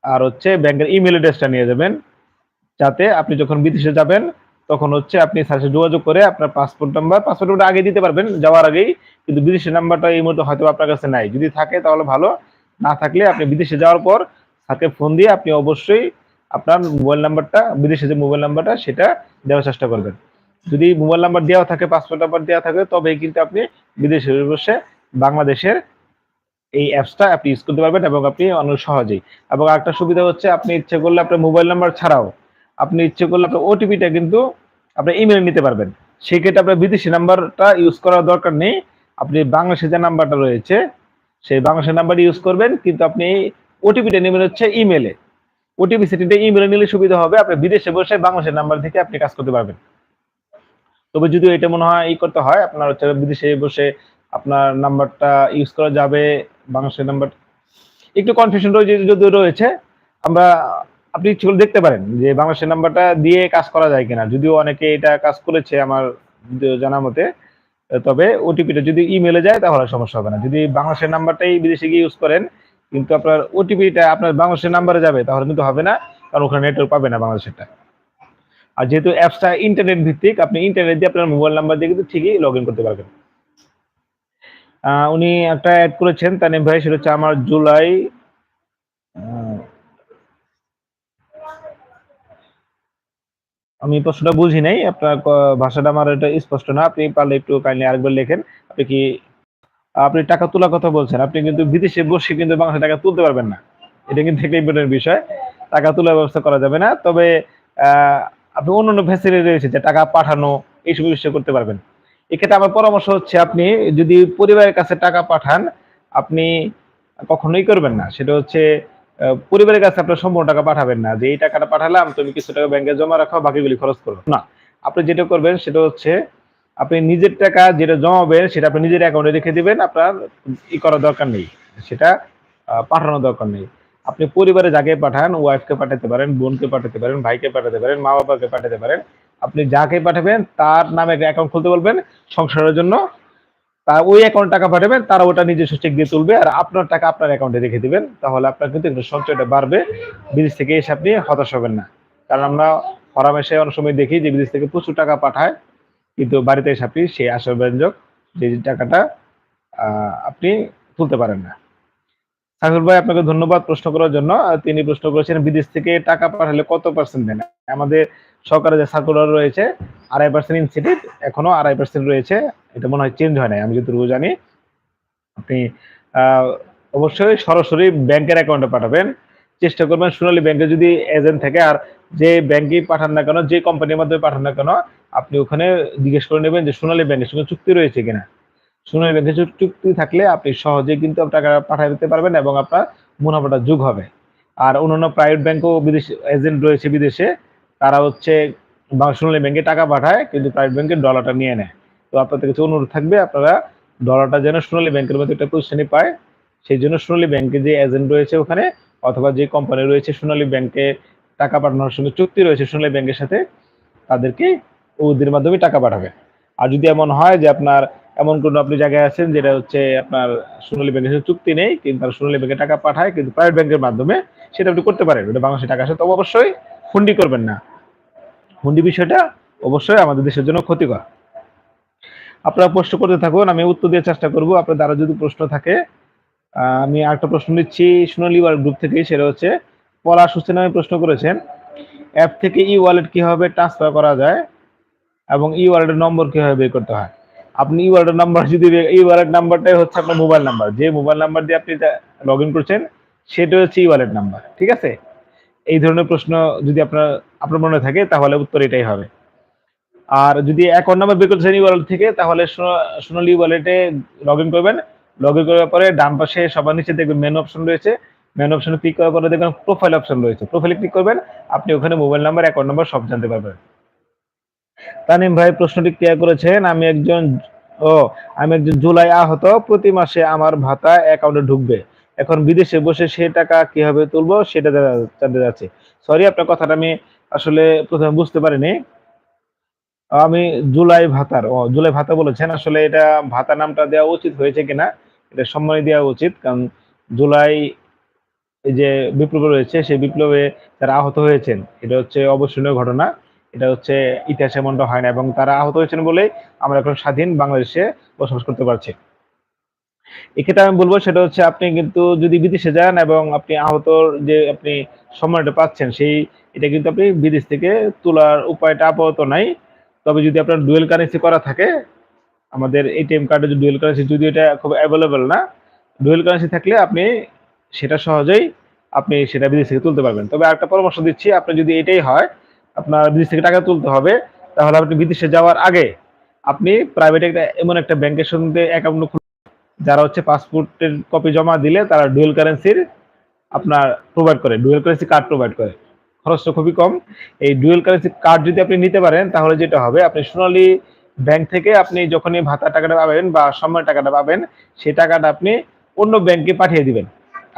আর হচ্ছে ব্যাংকের ইমেল অ্যাড্রেসটা নিয়ে যাবেন, যাতে আপনি যখন বিদেশে যাবেন তখন হচ্ছে আপনি স্যারের সাথে যোগাযোগ করে আপনার পাসপোর্ট নাম্বার আগে দিতে পারবেন যাওয়ার আগেই। কিন্তু বিদেশের নাম্বারটা এই মুহূর্তে হয়তো আপনার কাছে নাই, যদি থাকে তাহলে ভালো, না থাকলে আপনি বিদেশে যাওয়ার পর স্যারকে ফোন দিয়ে আপনি অবশ্যই আপনার মোবাইল নাম্বারটা, বিদেশে যে মোবাইল নাম্বারটা সেটা দেওয়ার চেষ্টা করবেন। যদি মোবাইল নাম্বার দেওয়া থাকে, পাসপোর্ট নাম্বার দেওয়া থাকে, তবেই কিন্তু আপনি বিদেশে বসে বাংলাদেশের এই অ্যাপসটা আপনি ইউজ করতে পারবেন এবং আপনি অনেক সহজেই। এবং আরেকটা সুবিধা হচ্ছে, আপনি ইচ্ছে করলে আপনার মোবাইল নাম্বার ছাড়াও আপনি ইচ্ছে করলে আপনার ওটিপিটা কিন্তু আপনি ইমেল নিতে পারবেন। সেক্ষেত্রে আপনার বিদেশি নাম্বারটা ইউজ করার দরকার নেই, আপনি বাংলাদেশের যে নাম্বারটা রয়েছে সেই বাংলাদেশের নাম্বার ইউজ করবেন, কিন্তু আপনি ওটিপিটা নেবেন হচ্ছে ইমেলে। ওটিপি সেটিংটা ইমেলে নিলে সুবিধা হবে, আপনি বিদেশে বসে বাংলাদেশের নাম্বার থেকে আপনি কাজ করতে পারবেন। তবে যদি এটা মনে হয় করতে হয়, আপনার হচ্ছে বিদেশে বসে আপনার নাম্বারটা ইউজ করা যাবে, বাংলাদেশের নাম্বার একটু কনফিউশন রয়েছে, যদিও রয়েছে। আমরা আপনি ইচ্ছে করে দেখতে পারেন যে বাংলাদেশের নাম্বারটা দিয়ে কাজ করা যায় কিনা, যদিও অনেকে এটা কাজ করেছে আমার জানা মতে। তবে ওটিপিটা যদি ইমেলে যায় তাহলে সমস্যা হবে না। যদি বাংলাদেশের নাম্বারটাই বিদেশে গিয়ে ইউজ করেন কিন্তু আপনার ওটিপিটা আপনার বাংলাদেশের নাম্বারে যাবে, তাহলে কিন্তু হবে না, কারণ ওখানে নেটওয়ার্ক পাবে না বাংলাদেশেরটা। আর যেহেতু অ্যাপসটা ইন্টারনেট ভিত্তিক, আপনি ইন্টারনেট দিয়ে আপনার মোবাইল নাম্বার দিয়ে কিন্তু ঠিকই লগ ইন করতে পারবেন। উনি একটা অ্যাড করেছেন তানিম ভাই, সেটা হচ্ছে আমার জুলাই, আমি প্রশ্নটা বুঝি নাই, আপনার ভাষাটা আমার এটা স্পষ্ট না, আপনি পারলে একটু কাইন্ডলি আরেকবার লেখেন। আপনি কি আপনি টাকা তোলার কথা বলছেন, আপনি কিন্তু বিদেশে বসে কিন্তু বাংলাদেশে টাকা তুলতে পারবেন না, এটা কিন্তু একটা ইম্পর্টেন্ট বিষয়। টাকা তোলার ব্যবস্থা করা যাবে না, তবে আহ, আপনি অন্যান্য ফ্যাসিলিটি রয়েছে যে টাকা পাঠানো, এইসব বিষয় করতে পারবেন। এক্ষেত্রে আমার পরামর্শ হচ্ছে, আপনি যদি পরিবারের কাছে টাকা পাঠান, আপনি কখনোই করবেন না সেটা হচ্ছে পরিবারের কাছে আপনার সম্পূর্ণ টাকা পাঠাবেন না, যে এই টাকাটা পাঠালাম তুমি কিছু টাকা ব্যাংকে জমা রাখো বাকিগুলি খরচ করো না। আপনি যেটা করবেন সেটা হচ্ছে আপনি নিজের টাকা যেটা জমাবেন সেটা আপনি নিজের অ্যাকাউন্টে রেখে দিবেন, আপনার করার দরকার নেই, সেটা পাঠানোর দরকার নেই। আপনি পরিবারে যাকে পাঠান, ওয়াইফকে পাঠাতে পারেন, বোনকে পাঠাতে পারেন, ভাইকে পাঠাতে পারেন, মা বাবাকে পাঠাতে পারেন। আপনি যাকে পাঠাবেন তার নামে একটা অ্যাকাউন্ট খুলতে বলবেন সংসারের জন্য। তা ওই অ্যাকাউন্টে টাকা পাঠাবেন, তারা ওটা নিজস্ব চেক দিয়ে তুলবে আর আপনার টাকা আপনার অ্যাকাউন্টে রেখে দিবেন। তাহলে আপনার কিন্তু একটু সঞ্চয়টা বাড়বে। বিদেশ থেকে এসে আপনি হতাশ হবেন না। কারণ আমরা হরামেশে অনেক সময় দেখি যে বিদেশ থেকে প্রচুর টাকা পাঠায়, কিন্তু বাড়িতে এসে আপনি সেই আশাব্যঞ্জক যে টাকাটা আপনি তুলতে পারেন না। সাইফুল ভাই, আপনাকে ধন্যবাদ প্রশ্ন করার জন্য। তিনি প্রশ্ন করেছেন বিদেশ থেকে টাকা পাঠালে কত পার্সেন্ট দেন? আমাদের সরকারের যে সার্কুলার রয়েছে 2.5% ইনসেন্টিভ, এখনো 2.5% রয়েছে। এটা মনে হয় চেঞ্জ হয় নাই, আমি যতটুকু জানি। আপনি আহ, অবশ্যই সরাসরি ব্যাংকের অ্যাকাউন্টে পাঠাবেন। চেষ্টা করবেন সোনালী ব্যাংকে যদি এজেন্ট থাকে, আর যে ব্যাংকেই পাঠান না কেন, যে কোম্পানির মাধ্যমে পাঠান না কেন, আপনি ওখানে জিজ্ঞেস করে নেবেন যে সোনালী ব্যাংকের সঙ্গে চুক্তি রয়েছে কিনা। সোনালী ব্যাংকের চুক্তি থাকলে আপনি সহজেই কিন্তু টাকা পাঠিয়ে দিতে পারবেন এবং আপনার মুনাফাটা যোগ হবে। আর অন্যান্য প্রাইভেট ব্যাংকও বিদেশ এজেন্ট রয়েছে বিদেশে, তারা হচ্ছে সোনালী ব্যাংকে টাকা পাঠায় কিন্তু প্রাইভেট ব্যাংকের ডলারটা নিয়ে নেয়। তো আপনাদের কাছে অনুরোধ থাকবে আপনারা ডলারটা যেন সোনালী ব্যাংকের মধ্যে একটা পজিশনই পায়, সেই জন্য সোনালী ব্যাংকে যে এজেন্ট রয়েছে ওখানে, অথবা যে কোম্পানি রয়েছে সোনালী ব্যাংকে টাকা পাঠানোর সঙ্গে চুক্তি রয়েছে সোনালী ব্যাংকের সাথে, তাদেরকে ওদের মাধ্যমে টাকা পাঠাবে। আর যদি এমন হয় যে আপনার এমন কোনো আপনি জায়গায় আছেন যেটা হচ্ছে আপনার সোনালী ব্যাংকের সাথে চুক্তি নেই কিন্তু তারা সোনালী ব্যাংকে টাকা পাঠায় কিন্তু প্রাইভেট ব্যাংকের মাধ্যমে, সেটা আপনি করতে পারেন। ওটা বাংলাদেশে টাকা আসে, তবে অবশ্যই হুন্ডি করবেন না। হুন্ডি বিষয়টা অবশ্যই আমাদের দেশের জন্য ক্ষতিকর। আপনারা প্রশ্ন করতে থাকুন, আমি উত্তর দিয়ে চেষ্টা করব। আপনার দ্বারা যদি প্রশ্ন থাকে, আমি আরেকটা প্রশ্ন নিচ্ছি সোনালী ওয়ালেট গ্রুপ থেকে। সেটা হচ্ছে পলাশ হোসেন নামে প্রশ্ন করেছেন, অ্যাপ থেকে ই ওয়ালেট কিভাবে ট্রান্সফার করা যায় এবং ই ওয়ালেটের নম্বর কিভাবে বের করতে হয়? আপনি ই ওয়ালেটের নাম্বার যদি ই ওয়ালেট নাম্বারটাই হচ্ছে আপনার মোবাইল নাম্বার, যে মোবাইল নাম্বার দিয়ে আপনি লগ ইন করছেন সেটা হচ্ছে ই ওয়ালেট নাম্বার, ঠিক আছে? এই ধরনের প্রশ্ন যদি আপনার আপনার মনে থাকে তাহলে উত্তর এটাই হবে। আর যদি অ্যাকাউন্ট নাম্বার বের করছেন ই ওয়ালেট থেকে, তাহলে সোনালী ওয়ালেটে লগ ইন করবেন। লগ ইন করার পরে ডান পাশে সবার নিচে দেখবেন মেনু অপশন রয়েছে। মেনু অপশনে ক্লিক করার পরে দেখবেন প্রোফাইল অপশন রয়েছে। প্রোফাইলে ক্লিক করবেন, আপনি ওখানে মোবাইল নাম্বার, অ্যাকাউন্ট নাম্বার সব জানতে পারবেন। তানিম ভাই প্রশ্নটি ক্লিয়ার করেছেন। ও আমি একজন জুলাই আহত, প্রতি মাসে আমার ভাতা অ্যাকাউন্টে ঢুকবে। এখন বিদেশে বসে সে টাকা কিভাবে তুলবো সেটা জানতে যাচ্ছি। সরি, আপনার কথাটা আমি আসলে প্রথমে বুঝতে পারিনি। আমি জুলাই ভাতা বলেছেন। আসলে এটা ভাতা নামটা দেওয়া উচিত হয়েছে কিনা, এটা সম্মানী দেওয়া উচিত। কারণ জুলাই এই যে বিপ্লব রয়েছে, সেই বিপ্লবে যারা আহত হয়েছেন, এটা হচ্ছে অবশ্যনীয় ঘটনা। এটা হচ্ছে ইতিহাসে এমনটা হয় না, এবং তারা আহত হয়েছেন বলেই আমরা এখন স্বাধীন বাংলাদেশে বসবাস করতে পারছি। এক্ষেত্রে আমি বলবো সেটা হচ্ছে আপনি কিন্তু যদি বিদেশে যান এবং আপনি আহতর যে আপনি সম্মানটা পাচ্ছেন, এটা কিন্তু আপনি বিদেশ থেকে তোলার উপায়টা আপাতত নাই। তবে যদি আপনার ডুয়েল কারেন্সি করা থাকে, আমাদের এটিএম কার্ডে যে ডুয়েল কারেন্সি, যদি এটা খুব অ্যাভেলেবল না, ডুয়েল কারেন্সি থাকলে আপনি সেটা সহজেই আপনি সেটা বিদেশ থেকে তুলতে পারবেন। তবে আরেকটা পরামর্শ দিচ্ছি, আপনার যদি এটাই হয় আপনার বিদেশ থেকে টাকা তুলতে হবে, তাহলে আপনি বিদেশে যাওয়ার আগে আপনি প্রাইভেট এমন একটা ব্যাংকের সঙ্গে অ্যাকাউন্ট, যারা হচ্ছে পাসপোর্টের কপি জমা দিলে তারা ডুয়েল কারেন্সির আপনার প্রোভাইড করে, ডুয়েল কারেন্সি কার্ড প্রোভাইড করে। খরচটা খুবই কম। এই ডুয়েল কারেন্সি কার্ড যদি আপনি নিতে পারেন, তাহলে যেটা হবে, আপনি সোনালী ব্যাংক থেকে আপনি যখনই ভাতার টাকাটা পাবেন বা সম্মানের টাকাটা পাবেন, সেই টাকাটা আপনি অন্য ব্যাংকে পাঠিয়ে দিবেন।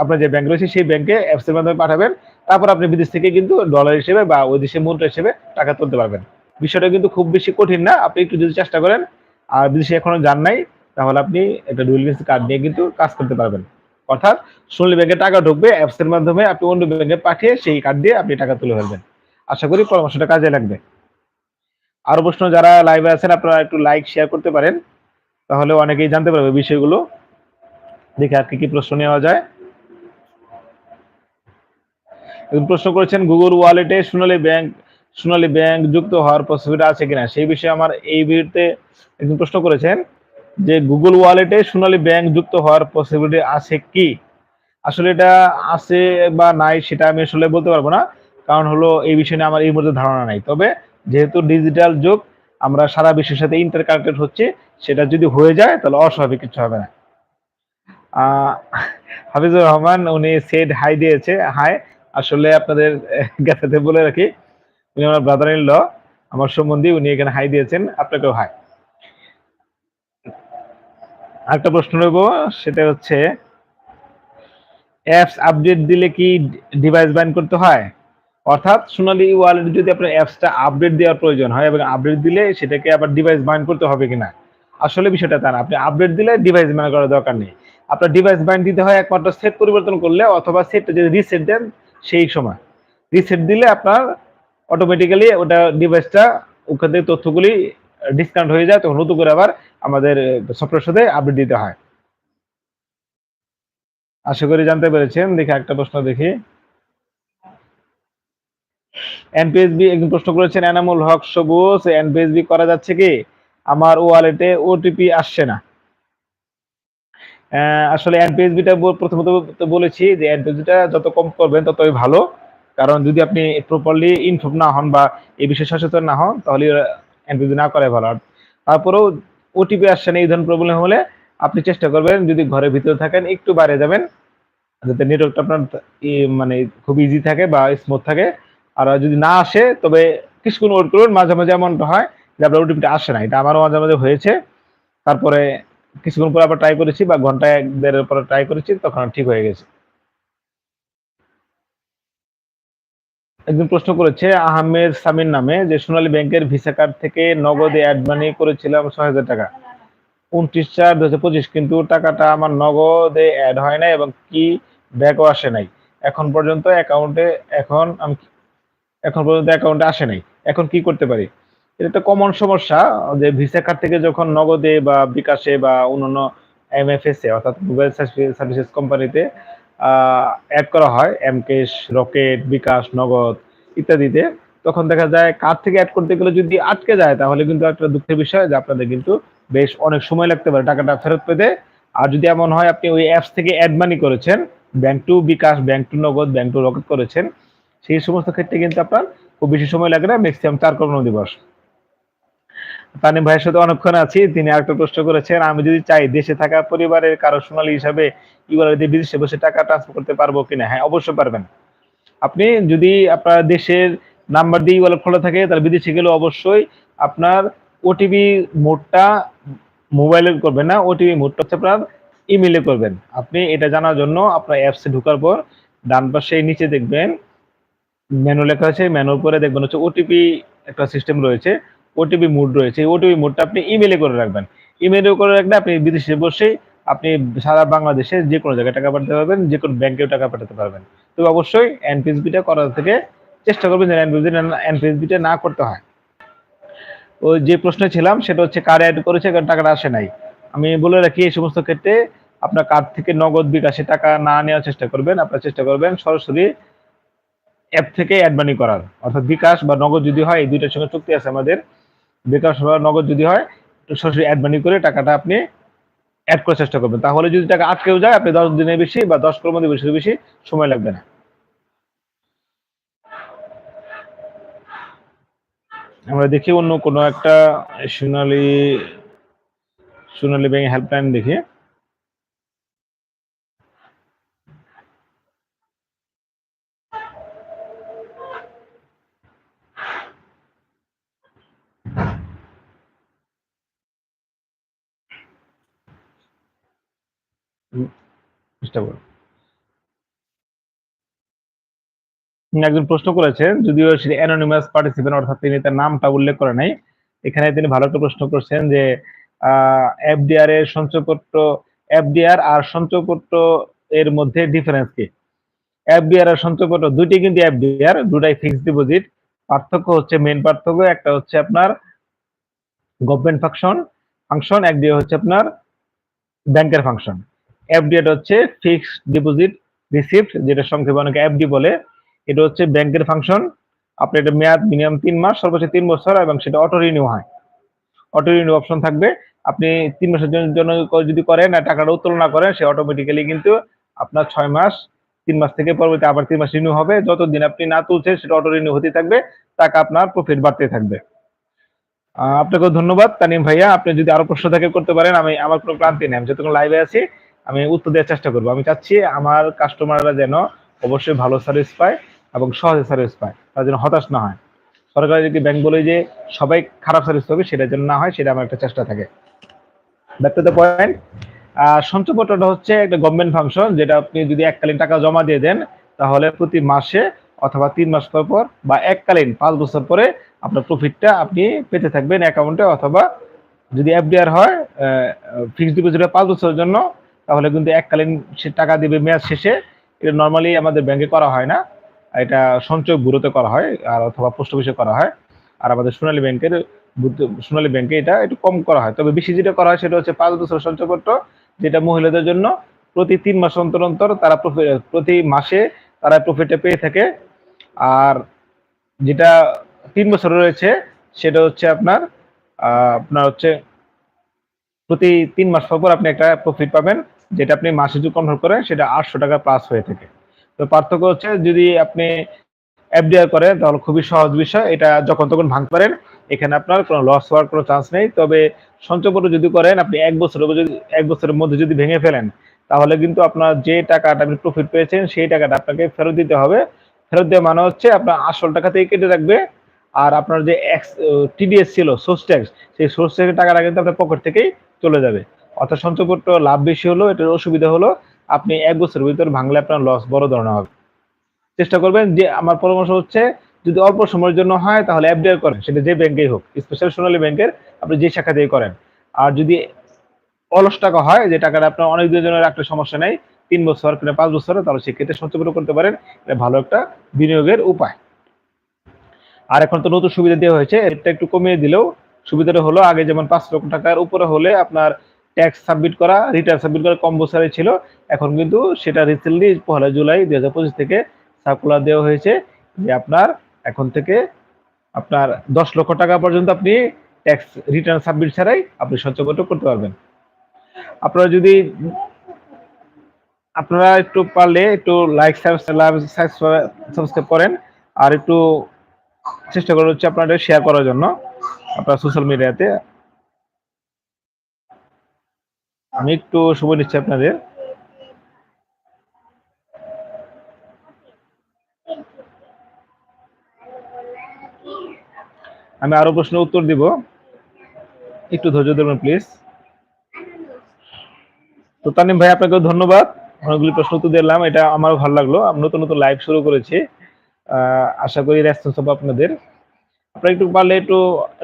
আপনার যে ব্যাংক রয়েছে সেই ব্যাংকে অ্যাপস এর মাধ্যমে পাঠাবেন। তারপর আপনি বিদেশ থেকে কিন্তু ডলার হিসেবে বা ওই দেশের মুদ্রা হিসেবে টাকা তুলতে পারবেন। বিষয়টা কিন্তু খুব বেশি কঠিন না, আপনি একটু যদি চেষ্টা করেন। আর বিদেশে এখনো যান নাই, তাহলে আপনি একটা ডুয়েল কারেন্সি কার্ড নিয়ে কিন্তু কাজ করতে পারবেন। অর্থাৎ সোনালী ব্যাংকে টাকা ঢুকবে, অ্যাপস এর মাধ্যমে আপনি অন্য ব্যাংকে পাঠিয়ে সেই কার্ড দিয়ে আপনি টাকা তুলে ফেলবেন। আশা করি পরামর্শটা কাজে লাগবে। আরো প্রশ্ন, যারা লাইভে আছেন আপনারা একটু লাইক শেয়ার করতে পারেন, তাহলে অনেকেই জানতে পারবে বিষয়গুলো। দেখে আর কি প্রশ্ন নেওয়া যায়। প্রশ্ন করেছেন গুগল ওয়ালেটে সোনালী ব্যাংক যুক্ত হওয়ার পসিবিলিটি আছে কিনা, সেই বিষয়ে আমার এই ভিডিওতে একজন প্রশ্ন করেছেন যে গুগল ওয়ালেটে সোনালী ব্যাংক যুক্ত হওয়ার পসিবিলিটি আছে কি। আসলে এটা আছে বা নাই সেটা আমি আসলে বলতে পারবো না, কারণ হলো এই বিষয়ে নিয়ে আমার এই মুহূর্তে ধারণা নাই। তবে যেহেতু ডিজিটাল যুগ, আমরা সারা বিশ্বের সাথে ইন্টার কানেক্টেড হচ্ছে, সেটা যদি হয়ে যায় তাহলে অস্বাভাবিক কিছু হবে না। আহ হাফিজুর রহমান উনি সেড হাই দিয়েছে, হাই। আসলে আপনাদের জ্ঞাতাতে বলে রাখি, উনি আমার ব্রাদার ইন ল, আমার সম্বন্ধী, উনি এখানে হাই দিয়েছেন, আপনাকেও হাই। আরেকটা প্রশ্ন নেব, সেটা হচ্ছে অ্যাপস আপডেট দিলে কি ডিভাইস ব্যান করতে হয়? অর্থাৎ সোনালী ওয়ালেট যদি আপনার অ্যাপসটা আপডেট দেওয়ার প্রয়োজন হয় এবং আপডেট দিলে সেটাকে আবার ডিভাইস বাইন্ড করতে হবে কিনা? আসলে বিষয়টা তা না। আপনি আপডেট দিলে ডিভাইস ব্যান করার দরকার নেই। আপনার ডিভাইস বাইন্ড দিতে হয় একমাত্র সেট পরিবর্তন করলে অথবা সেটটা যদি রিসেট দেন সেই সময়। রিসেট দিলে আপনার অটোমেটিক্যালি ওটা ডিভাইসটা ওখান থেকে তথ্যগুলি ডিসকানেক্ট হয়ে যায়, তখন নতুন করে আবার আমাদের সফটওয়্যারের সাথে আপডেট দিতে হয়। আশা করি জানতে পেরেছেন। দেখি একটা প্রশ্ন দেখি। এনপিএসবি একজন প্রশ্ন করেছেন, এনামুল হক সবুজ, এনপিএসবি করা যাচ্ছে কি? আমার ওয়ালেটে ওটিপি আসছে না। আসলে এনপিএসবিটা প্রথমত তো বলেছি যে এনপিএসবিটা যত কম করবেন ততই ভালো। কারণ যদি আপনি প্রপারলি ইনফর্ম না হন বা এই বিষয়ে সচেতন না হন তাহলে এনপিএসবি না করাই ভালো। আর তারপরেও ওটিপি আসছে না এই ধরনের প্রবলেম হলে আপনি চেষ্টা করবেন যদি ঘরের ভিতরে থাকেন একটু বাইরে যাবেন যাতে নেটওয়ার্কটা আপনার মানে খুব ইজি থাকে বা স্মুথ থাকে। আর যদি না আসে তবে কিছুক্ষণ ওয়েট করুন। মাঝে মাঝে এমনটা হয় যে আপনার ওটিপিটা আসে না, এটা আমারও মাঝে মাঝে হয়েছে। তারপরে কিছুক্ষণ পরে আবার ট্রাই করেছি বা ঘন্টা এক দেড়ের পরে ট্রাই করেছি, তখন ঠিক হয়ে গেছে। একজন প্রশ্ন করেছে আহমেদ সামির নামে যে সোনালী ব্যাংকের ভিসা কার্ড থেকে নগদে অ্যাড মানি করেছিলাম ৬,০০০ টাকা ২৯/৪/২০২৫, কিন্তু টাকাটা আমার নগদে অ্যাড হয় নাই এবং কি ব্যাকও আসে নাই এখন পর্যন্ত অ্যাকাউন্টে। এখন পর্যন্ত অ্যাকাউন্টে আসে নাই। এখন কি করতে পারি? এটা একটা কমন সমস্যা যে ভিসা কার্ড থেকে যখন নগদে বা বিকাশে বা অন্যান্য এমএফএস এ অর্থাৎ মোবাইল সার্ভিসেস কোম্পানিতে অ্যাড করা হয় এমকেশ, রকেট, বিকাশ, নগদ ইত্যাদিতে, তখন দেখা যায় কার্ড থেকে অ্যাড করতে গেলে যদি আটকে যায় তাহলে কিন্তু একটা দুঃখের বিষয় যে আপনাদের কিন্তু বেশ অনেক সময় লাগতে পারে টাকাটা ফেরত পেতে। আর যদি এমন হয় আপনি ওই অ্যাপস থেকে অ্যাড মানি করেছেন, bank to bKash, bank to Nagad, bank to Rocket করেছেন, সেই সমস্ত ক্ষেত্রে কিন্তু আপনার খুব বেশি সময় লাগে না, ম্যাক্সিমাম ৪ কর্মদিবস। তানিম ভাইয়ের সাথে অনেকক্ষণ আছি। তিনি আরেকটা প্রশ্ন করেছেন, আমি যদি চাই দেশে থাকা পরিবারের কারো সোনালী হিসাবে ই-ওয়ালেট দিয়ে বিদেশে বসে টাকা ট্রান্সফার করতে পারবো কিনা? হ্যাঁ, অবশ্যই পারবেন। আপনি যদি আপনার দেশের নাম্বার দিয়ে ই-ওয়ালেট খোলা থাকে তাহলে বিদেশে গেলে অবশ্যই আপনার ওটিপি মোডটা মোবাইলে করবেন না, ওটিপি মোডটা হচ্ছে আপনার ইমেইলে করবেন। আপনি এটা জানার জন্য আপনার অ্যাপসে ঢোকার পর ডান পাশে নিচে দেখবেন মেনু লেখা আছে, মেনুর পরে দেখবেন হচ্ছে ওটিপি একটা সিস্টেম রয়েছে, ওটিপি মোড রয়েছে। এই ওটিপি মোডটা আপনি ইমেইলে করে রাখবেন। ইমেইলে করে রাখলে আপনি বিদেশে বসেই আপনি সারা বাংলাদেশে যে কোনো জায়গায় টাকা পাঠাতে পারবেন, যে কোনো ব্যাংকেও টাকা পাঠাতে পারবেন। তবে অবশ্যই এনপিএসবিটা করার থেকে চেষ্টা করবেন যেন এনপিএসবিটা না করতে হয়। ওই যে প্রশ্নে ছিলাম সেটা হচ্ছে কার্ড অ্যাড করেছে কারণ টাকাটা আসে নাই। আমি বলে রাখি এই সমস্ত ক্ষেত্রে আপনার কার্ড থেকে নগদ বিকাশে টাকা না নেওয়ার চেষ্টা করবেন। আপনারা চেষ্টা করবেন সরাসরি অ্যাপ থেকে অ্যাড মানি করার। অর্থাৎ বিকাশ বা নগদ যদি হয় এই ২ টার সঙ্গে চুক্তি আছে আমাদের। বিকাশ বা নগদ যদি হয় তো সরাসরি অ্যাড মানি করে টাকাটা আপনি এড করার চেষ্টা করবেন। তাহলে যদি টাকা আটকেও যায় আপনি ১০ দিনের বেশি বা ১০ কর্মদিবসের বেশি সময় লাগবে না। আমরা দেখি অন্য কোনো একটা সোনালী সোনালী ব্যাংক হেল্পলাইন দেখি। চেষ্টা করুন। একজন প্রশ্ন করেছেন, যদিও সেটি অ্যানোনিমাস পার্টিসিপেন্ট অর্থাৎ তিনি তার নামটা উল্লেখ করে নাই। এখানে তিনি ভালো একটা প্রশ্ন করছেন যে এফডিআর এর সঞ্চয়পত্র, এফডিআর আর সঞ্চয়পত্র এর মধ্যে ডিফারেন্স কি? এফডিআর আর সঞ্চয়পত্র দুইটি কিন্তু এফডিআর, দুটাই ফিক্সড ডিপোজিট। পার্থক্য হচ্ছে মেইন পার্থক্য একটা হচ্ছে আপনার গভর্নমেন্ট ফাংশন, একদিকে হচ্ছে আপনার ব্যাংকের ফাংশন। এফডিআর হচ্ছে ফিক্সড ডিপোজিট রিসিপ্ট, যেটা সংক্ষেপে অনেকে এফডি বলে। এটা হচ্ছে ব্যাংকের ফাংশন। আপনি এটা মেয়াদ মিনিমাম ৩ মাস, সর্বোচ্চ ৩ বছর এবং সেটা অটো রিনিউ হয়। অটো রিনিউ অপশন থাকবে। আপনি ৩ মাসের জন্য যদি করেন আর টাকাটা উত্তোলন না করেন সে অটোমেটিক্যালি কিন্তু আপনার ৬ মাস, ৩ মাস থেকে পরবর্তী আবার ৩ মাস রিনিউ হবে। যতদিন আপনি না তুলছেন সেটা অটো রিনিউ হতেই থাকবে। টাকা আপনার প্রফিট বাড়তেই থাকবে। আপনাকেও ধন্যবাদ তানিম ভাইয়া। আপনি যদি আরো প্রশ্ন থাকে করতে পারেন। আমার কোনো ক্লান্তি নেই। আমি যতক্ষণ লাইভে আছি আমি উত্তর দেওয়ার চেষ্টা করব। আমি চাচ্ছি আমার কাস্টমাররা যেন অবশ্যই ভালো সার্ভিস পায় এবং সহজে সার্ভিস পায়। তারা যেন হতাশ না হয়। সরকারি যদি ব্যাংক বলে যে সবাই খারাপ সার্ভিস পাবে সেটা যেন না হয়, সেটা আমার একটা চেষ্টা থাকে। Back to the point. আর সঞ্চয়পত্রটা হচ্ছে একটা গভর্নমেন্ট ফাংশন, যেটা আপনি যদি এককালীন টাকা জমা দিয়ে দেন তাহলে প্রতি মাসে অথবা ৩ মাস পর পর বা এককালীন ৫ বছর পরে আপনার প্রফিটটা আপনি পেতে থাকবেন অ্যাকাউন্টে, অথবা যদি এফডিআর হয় ফিক্সড ডিপোজিট ৫ বছরের জন্য, তাহলে কিন্তু এককালীন সে টাকা দিবে মেয়াদ শেষে। এটা নর্মালি আমাদের ব্যাংকে করা হয় না, এটা সঞ্চয় ব্যুরোতে করা হয় আর অথবা পোস্ট অফিসে করা হয়। আর আমাদের সোনালী ব্যাংকে এটা একটু কম করা হয়, তবে বেশি যেটা করা হয় সেটা হচ্ছে ৫ বছর সঞ্চয়পত্র, যেটা মহিলাদের জন্য প্রতি ৩ মাস অন্তর অন্তর তারা প্রতি মাসে তারা প্রফিটটা পেয়ে থাকে। আর যেটা ৩ বছর রয়েছে সেটা হচ্ছে আপনার হচ্ছে প্রতি ৩ মাস পর পর আপনি একটা প্রফিট পাবেন, যেটা আপনি মাসে যদি কনভার্ট করেন সেটা ৮০০ টাকা প্লাস হয়ে থাকে। তো পার্থক্য হচ্ছে যদি আপনি এফডিআর করেন তাহলে খুবই সহজ বিষয়, এটা যখন তখন ভাঙতে পারেন, এখানে আপনার কোনো লস হওয়ার কোনো চান্স নেই। তবে সঞ্চয়পত্র যদি করেন আপনি ১ বছরের মধ্যে যদি ভেঙে ফেলেন তাহলে কিন্তু আপনার যে টাকাটা আপনি প্রফিট পেয়েছেন সেই টাকাটা আপনাকে ফেরত দিতে হবে। ফেরত দেওয়া মানে হচ্ছে আপনার আসল টাকা থেকে কেটে রাখবে, আর আপনার যে টিডিএস ছিল, সোর্স ট্যাক্স, সেই সোর্স ট্যাক্সের টাকাটা কিন্তু আপনার পকেট থেকেই চলে যাবে। অর্থাৎ সঞ্চয়পত্র লাভ বেশি হলো, এটার অসুবিধা হলো আপনি ১ বছরের ভিতর ভাঙলে আপনার লস বড় ধরনের হবে। চেষ্টা করবেন, যে আমার পরামর্শ হচ্ছে যদি অল্প সময়ের জন্য হয় তাহলে এফডিআর করেন, সেটা যে ব্যাংকেই হোক, স্পেশাল সোনালী ব্যাংকের আপনি যে শাখা দিয়ে করেন। আর যদি অলস টাকা হয়, যে টাকাটা আপনার অনেক দিনের জন্য রাখলে সমস্যা নেই, ৩ বছর কিংবা ৫ বছরে, তাহলে সেক্ষেত্রে সঞ্চয় করতে পারেন, এটা ভালো একটা বিনিয়োগের উপায়। আর এখন তো নতুন সুবিধা দেওয়া হয়েছে, এটা একটু কমিয়ে দিলেও সুবিধাটা হলো আগে যেমন ৫ লক্ষ টাকার উপরে হলে আপনার ট্যাক্স সাবমিট করা, রিটার্ন সাবমিট করা কম বছরে ছিল, এখন কিন্তু সেটা রিসেন্টলি ১লা জুলাই ২০২৫ থেকে সার্কুলার দেওয়া হয়েছে যে আপনার এখন থেকে আপনার ১০ লক্ষ টাকা পর্যন্ত আপনি ট্যাক্স রিটার্ন সাবমিট ছাড়াই আপনি সঞ্চয়পত্র করতে পারবেন। আপনারা যদি আপনারা একটু পারলে একটু লাইক সাবস্ক্রাইব করেন, আর একটু চেষ্টা করা হচ্ছে আপনাদের শেয়ার করার জন্য আপনার সোশ্যাল মিডিয়াতে। আমি একটু সময় নিচ্ছি আপনাদের। আমি আরো প্রশ্নের উত্তর দিব, একটু ধৈর্য ধরুন প্লিজ। তো তানিম ভাই আপনাকে ধন্যবাদ, অনেকগুলি প্রশ্ন উত্তর দিলাম, এটা আমারও ভালো লাগলো। আমি নতুন নতুন লাইভ শুরু করেছি, আশা করি রেসপন্স হবে আপনাদের। আপনারা একটু পারলে একটু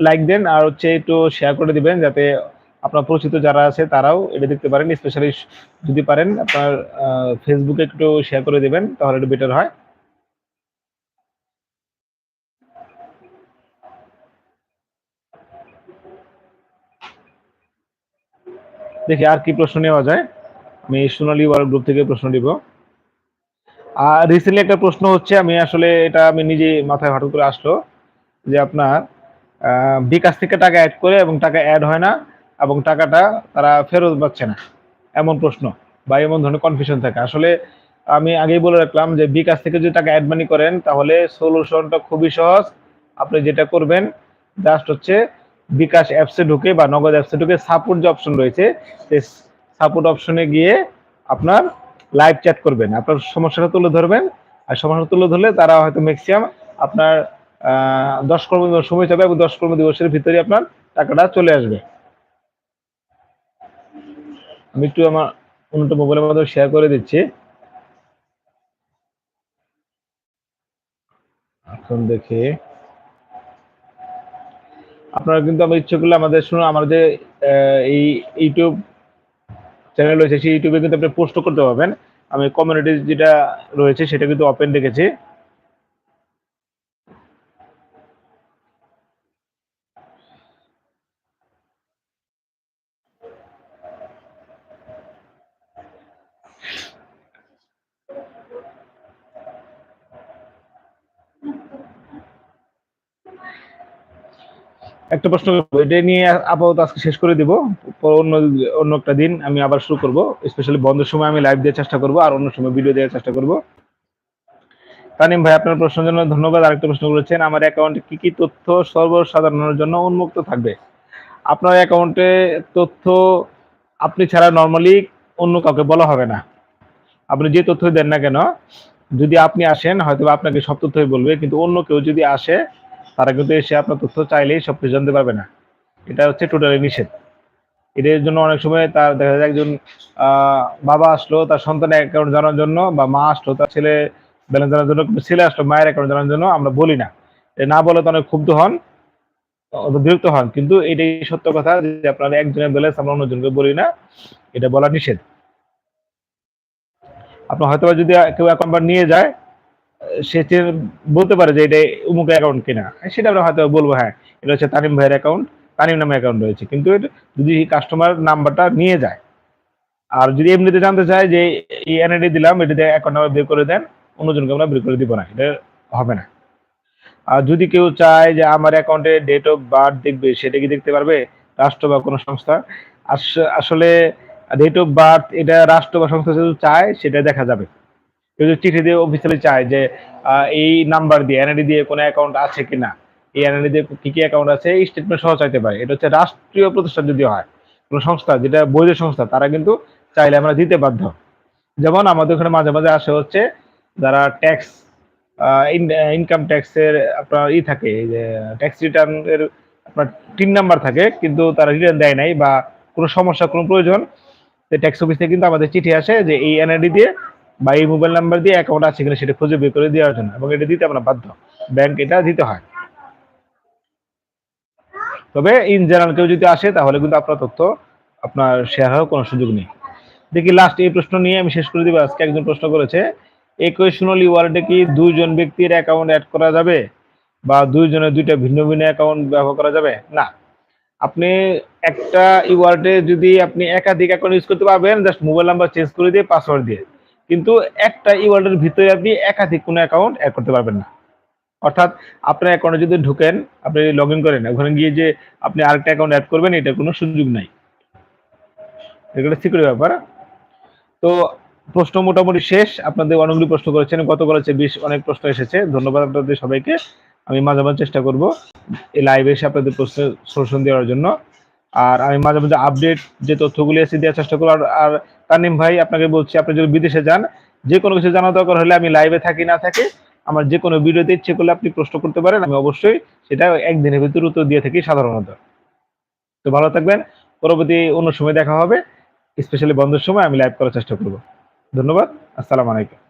লাইক দেন আর হচ্ছে একটু শেয়ার করে দিবেন, যাতে আপনার পরিচিত যারা আছে তারাও এটা দেখতে পারেন। স্পেশালি যদি পারেন আপনার ফেসবুকে একটু শেয়ার করে দিবেন, তাহলে একটু বেটার হয়। দেখি আর কি প্রশ্ন নেওয়া যায়, আমি সোনালী ওয়ার্ল্ড গ্রুপ থেকে প্রশ্ন দিব। আর রিসেন্টলি একটা প্রশ্ন হচ্ছে, আমি আসলে এটা আমি নিজে মাথায় হঠাৎ করে আসলো, যে আপনার বিকাশ থেকে টাকা অ্যাড করে এবং টাকা অ্যাড হয় না এবং টাকাটা তারা ফেরত পাচ্ছে না, এমন প্রশ্ন বা এমন ধরনের কনফিউশন থাকে। আসলে আমি আগেই বলে রাখলাম যে বিকাশ থেকে যদি টাকা অ্যাড মানি করেন তাহলে সলিউশনটা খুবই সহজ। আপনি যেটা করবেন জাস্ট হচ্ছে বিকাশ অ্যাপসে ঢুকে বা নগদ অ্যাপসে ঢুকে সাপোর্ট যে অপশন রয়েছে, সেই সাপোর্ট অপশনে গিয়ে আপনার লাইভ চ্যাট করবেন, আপনার সমস্যাটা তুলে ধরবেন। আর সমস্যা তুলে ধরলে তারা হয়তো ম্যাক্সিমাম আপনার ১০ কর্মদিবস সময় যাবে এবং ১০ কর্মদিবসের ভিতরে আপনার টাকাটা চলে আসবে। আমি একটু আমার অন্য মোবাইলের মাধ্যমে শেয়ার করে দিচ্ছি। এখন দেখি আপনারা কিন্তু আমার ইচ্ছে করলে আমাদের শুনুন, আমাদের এই ইউটিউব চ্যানেল রয়েছে, সেই ইউটিউবে কিন্তু আপনি পোস্ট করতে পারবেন। আমি কমিউনিটি যেটা রয়েছে সেটা কিন্তু ওপেন রেখেছি। একটা প্রশ্ন এটা নিয়ে আপাতত আজকে শেষ করে দিব, অন্য অন্য একটা দিন আমি আবার শুরু করব। স্পেশালি বন্ধের সময় আমি লাইভ দেওয়ার চেষ্টা করব আর অন্য সময় ভিডিও দেওয়ার চেষ্টা করব। তানিম ভাই আপনার প্রশ্নের জন্য ধন্যবাদ। আরেকটা প্রশ্ন করেছেন, আমার অ্যাকাউন্টে কি কি তথ্য সর্বসাধারণের জন্য উন্মুক্ত থাকবে? আপনার অ্যাকাউন্টে তথ্য আপনি ছাড়া নর্মালি অন্য কাউকে বলা হবে না। আপনি যে তথ্য দেন না কেন, যদি আপনি আসেন হয়তো আপনাকে সব তথ্যই বলবে, কিন্তু অন্য কেউ যদি আসে তারা কিন্তু এসে আপনার তথ্য চাইলেই সব কিছু জানতে পারবে না। এটা হচ্ছে টোটালি নিষেধ। এটার জন্য অনেক সময় তার দেখা যায় একজন বাবা আসলো তার সন্তানের অ্যাকাউন্ট জানার জন্য, বা মা আসলো তার ছেলে ব্যালেন্স জানার জন্য, কিন্তু ছেলে আসলো মায়ের অ্যাকাউন্ট জানার জন্য, আমরা বলি না। এ না বলে তো অনেক ক্ষুব্ধ হন, বিরক্ত হন। কিন্তু এটাই সত্য কথা যে আপনার একজনের ব্যালেন্স আমরা অন্যজনকে বলি না, এটা বলা নিষেধ। আপনার হয়তো যদি কেউ অ্যাকাউন্ট নাম্বার নিয়ে যায়, সে বলতে পারে যে এটা অমুক অ্যাকাউন্ট কিনা, সেটা আমরা হয়তো বলবো হ্যাঁ এটা হচ্ছে তানিম ভাইয়ের অ্যাকাউন্ট, তানিম নামে অ্যাকাউন্ট রয়েছে। কিন্তু যদি কাস্টমার নাম্বারটা নিয়ে যায়, আর যদি এমনিতে জানতে চায় যে এই এনআইডি দিলাম এটাতে অ্যাকাউন্ট নাম্বার বের করে দেন, অন্যজনকে আমরা বের করে দিব না, এটা হবে না। আর যদি কেউ চায় যে আমার অ্যাকাউন্টে ডেট অফ বার্থ দেখবে, সেটা কি দেখতে পারবে রাষ্ট্র বা কোনো সংস্থা? আসলে ডেট অফ বার্থ এটা রাষ্ট্র বা সংস্থা যদি চায় সেটা দেখা যাবে। কেউ যদি চিঠি দিয়ে অফিসিয়ালি চায় যে এই নাম্বার দিয়ে এনআইডি দিয়ে কোনো অ্যাকাউন্ট আছে কিনা, এই এনআইডি দিয়ে কি কি অ্যাকাউন্ট আছে, এই স্টেটমেন্ট সহ চাইতে পারে। এটা হচ্ছে রাষ্ট্রীয় প্রতিষ্ঠান যদি হয়, কোনো সংস্থা যেটা বৈধ সংস্থা, তারা কিন্তু চাইলে আমরা দিতে বাধ্য। যেমন আমাদের ওখানে মাঝে মাঝে আসে হচ্ছে যারা ট্যাক্স, ইনকাম ট্যাক্সের আপনার থাকে যে ট্যাক্স রিটার্ন এর আপনার টিন নাম্বার থাকে, কিন্তু তারা রিটার্ন দেয় নাই বা কোনো সমস্যা কোনো প্রয়োজন, ট্যাক্স অফিস থেকে কিন্তু আমাদের চিঠি আসে যে এই এনআইডি দিয়ে বা এই মোবাইল নাম্বার দিয়ে অ্যাকাউন্ট আছে কিনা সেটা খুঁজে বের করে দেওয়ার জন্য, এবং এটা দিতে আমরা বাধ্য, ব্যাংক এটা দিতে হয়। তবে ইন জেনারেল কেউ যদি আসে তাহলে কিন্তু আপনার তথ্য আপনার শেয়ার হওয়ার কোনো সুযোগ নেই। দেখি লাস্ট এই প্রশ্ন নিয়ে আমি শেষ করে দিব। আজকে একজন প্রশ্ন করেছে, ইকুয়েশনাল ওয়ার্ডে কি দুইজন ব্যক্তির অ্যাকাউন্ট অ্যাড করা যাবে বা দুইজনের দুইটা ভিন্ন ভিন্ন অ্যাকাউন্ট ব্যবহার করা যাবে? না, আপনি একটা ওয়ার্ডে যদি আপনি একাধিক অ্যাকাউন্ট ইউজ করতে পারবেন জাস্ট মোবাইল নাম্বার চেঞ্জ করে দিয়ে পাসওয়ার্ড দিয়ে, কিন্তু একটা ওয়ার্ডের ভিতরে আপনি একাধিক কোনো অ্যাকাউন্ট অ্যাড করতে পারবেন না। অর্থাৎ আপনার অ্যাকাউন্টে যদি ঢুকেন, আপনি লগ ইন করেন, ওখানে গিয়ে যে আপনি আরেকটা অ্যাকাউন্ট অ্যাড করবেন এটা কোনো সুযোগ নাই, এগুলো সিকিউর ব্যাপার। তো প্রশ্ন মোটামুটি শেষ। আপনাদের অনেকগুলি প্রশ্ন করেছেন, গতকাল হচ্ছে অনেক প্রশ্ন এসেছে। ধন্যবাদ আপনাদের সবাইকে। আমি মাঝে মাঝে চেষ্টা করব এই লাইভে এসে আপনাদের প্রশ্নের সলিউশন দেওয়ার জন্য। আর আমি মাঝে মাঝে আপডেট যে তথ্যগুলি আছে দেওয়ার চেষ্টা করবো। আর তানিম ভাই আপনাকে বলছি, আপনি যদি বিদেশে যান, যে কোনো কিছু জানা দরকার হলে আমি লাইভে থাকি না থাকি, আমার যে কোনো ভিডিওতে ইচ্ছে করলে আপনি প্রশ্ন করতে পারেন, আমি অবশ্যই সেটা একদিনের ভিতরে উত্তর দিয়ে থাকি সাধারণত। তো ভালো থাকবেন, পরবর্তী অন্য সময় দেখা হবে, স্পেশালি বন্ধের সময় আমি লাইভ করার চেষ্টা করব। ধন্যবাদ, আসসালামু আলাইকুম।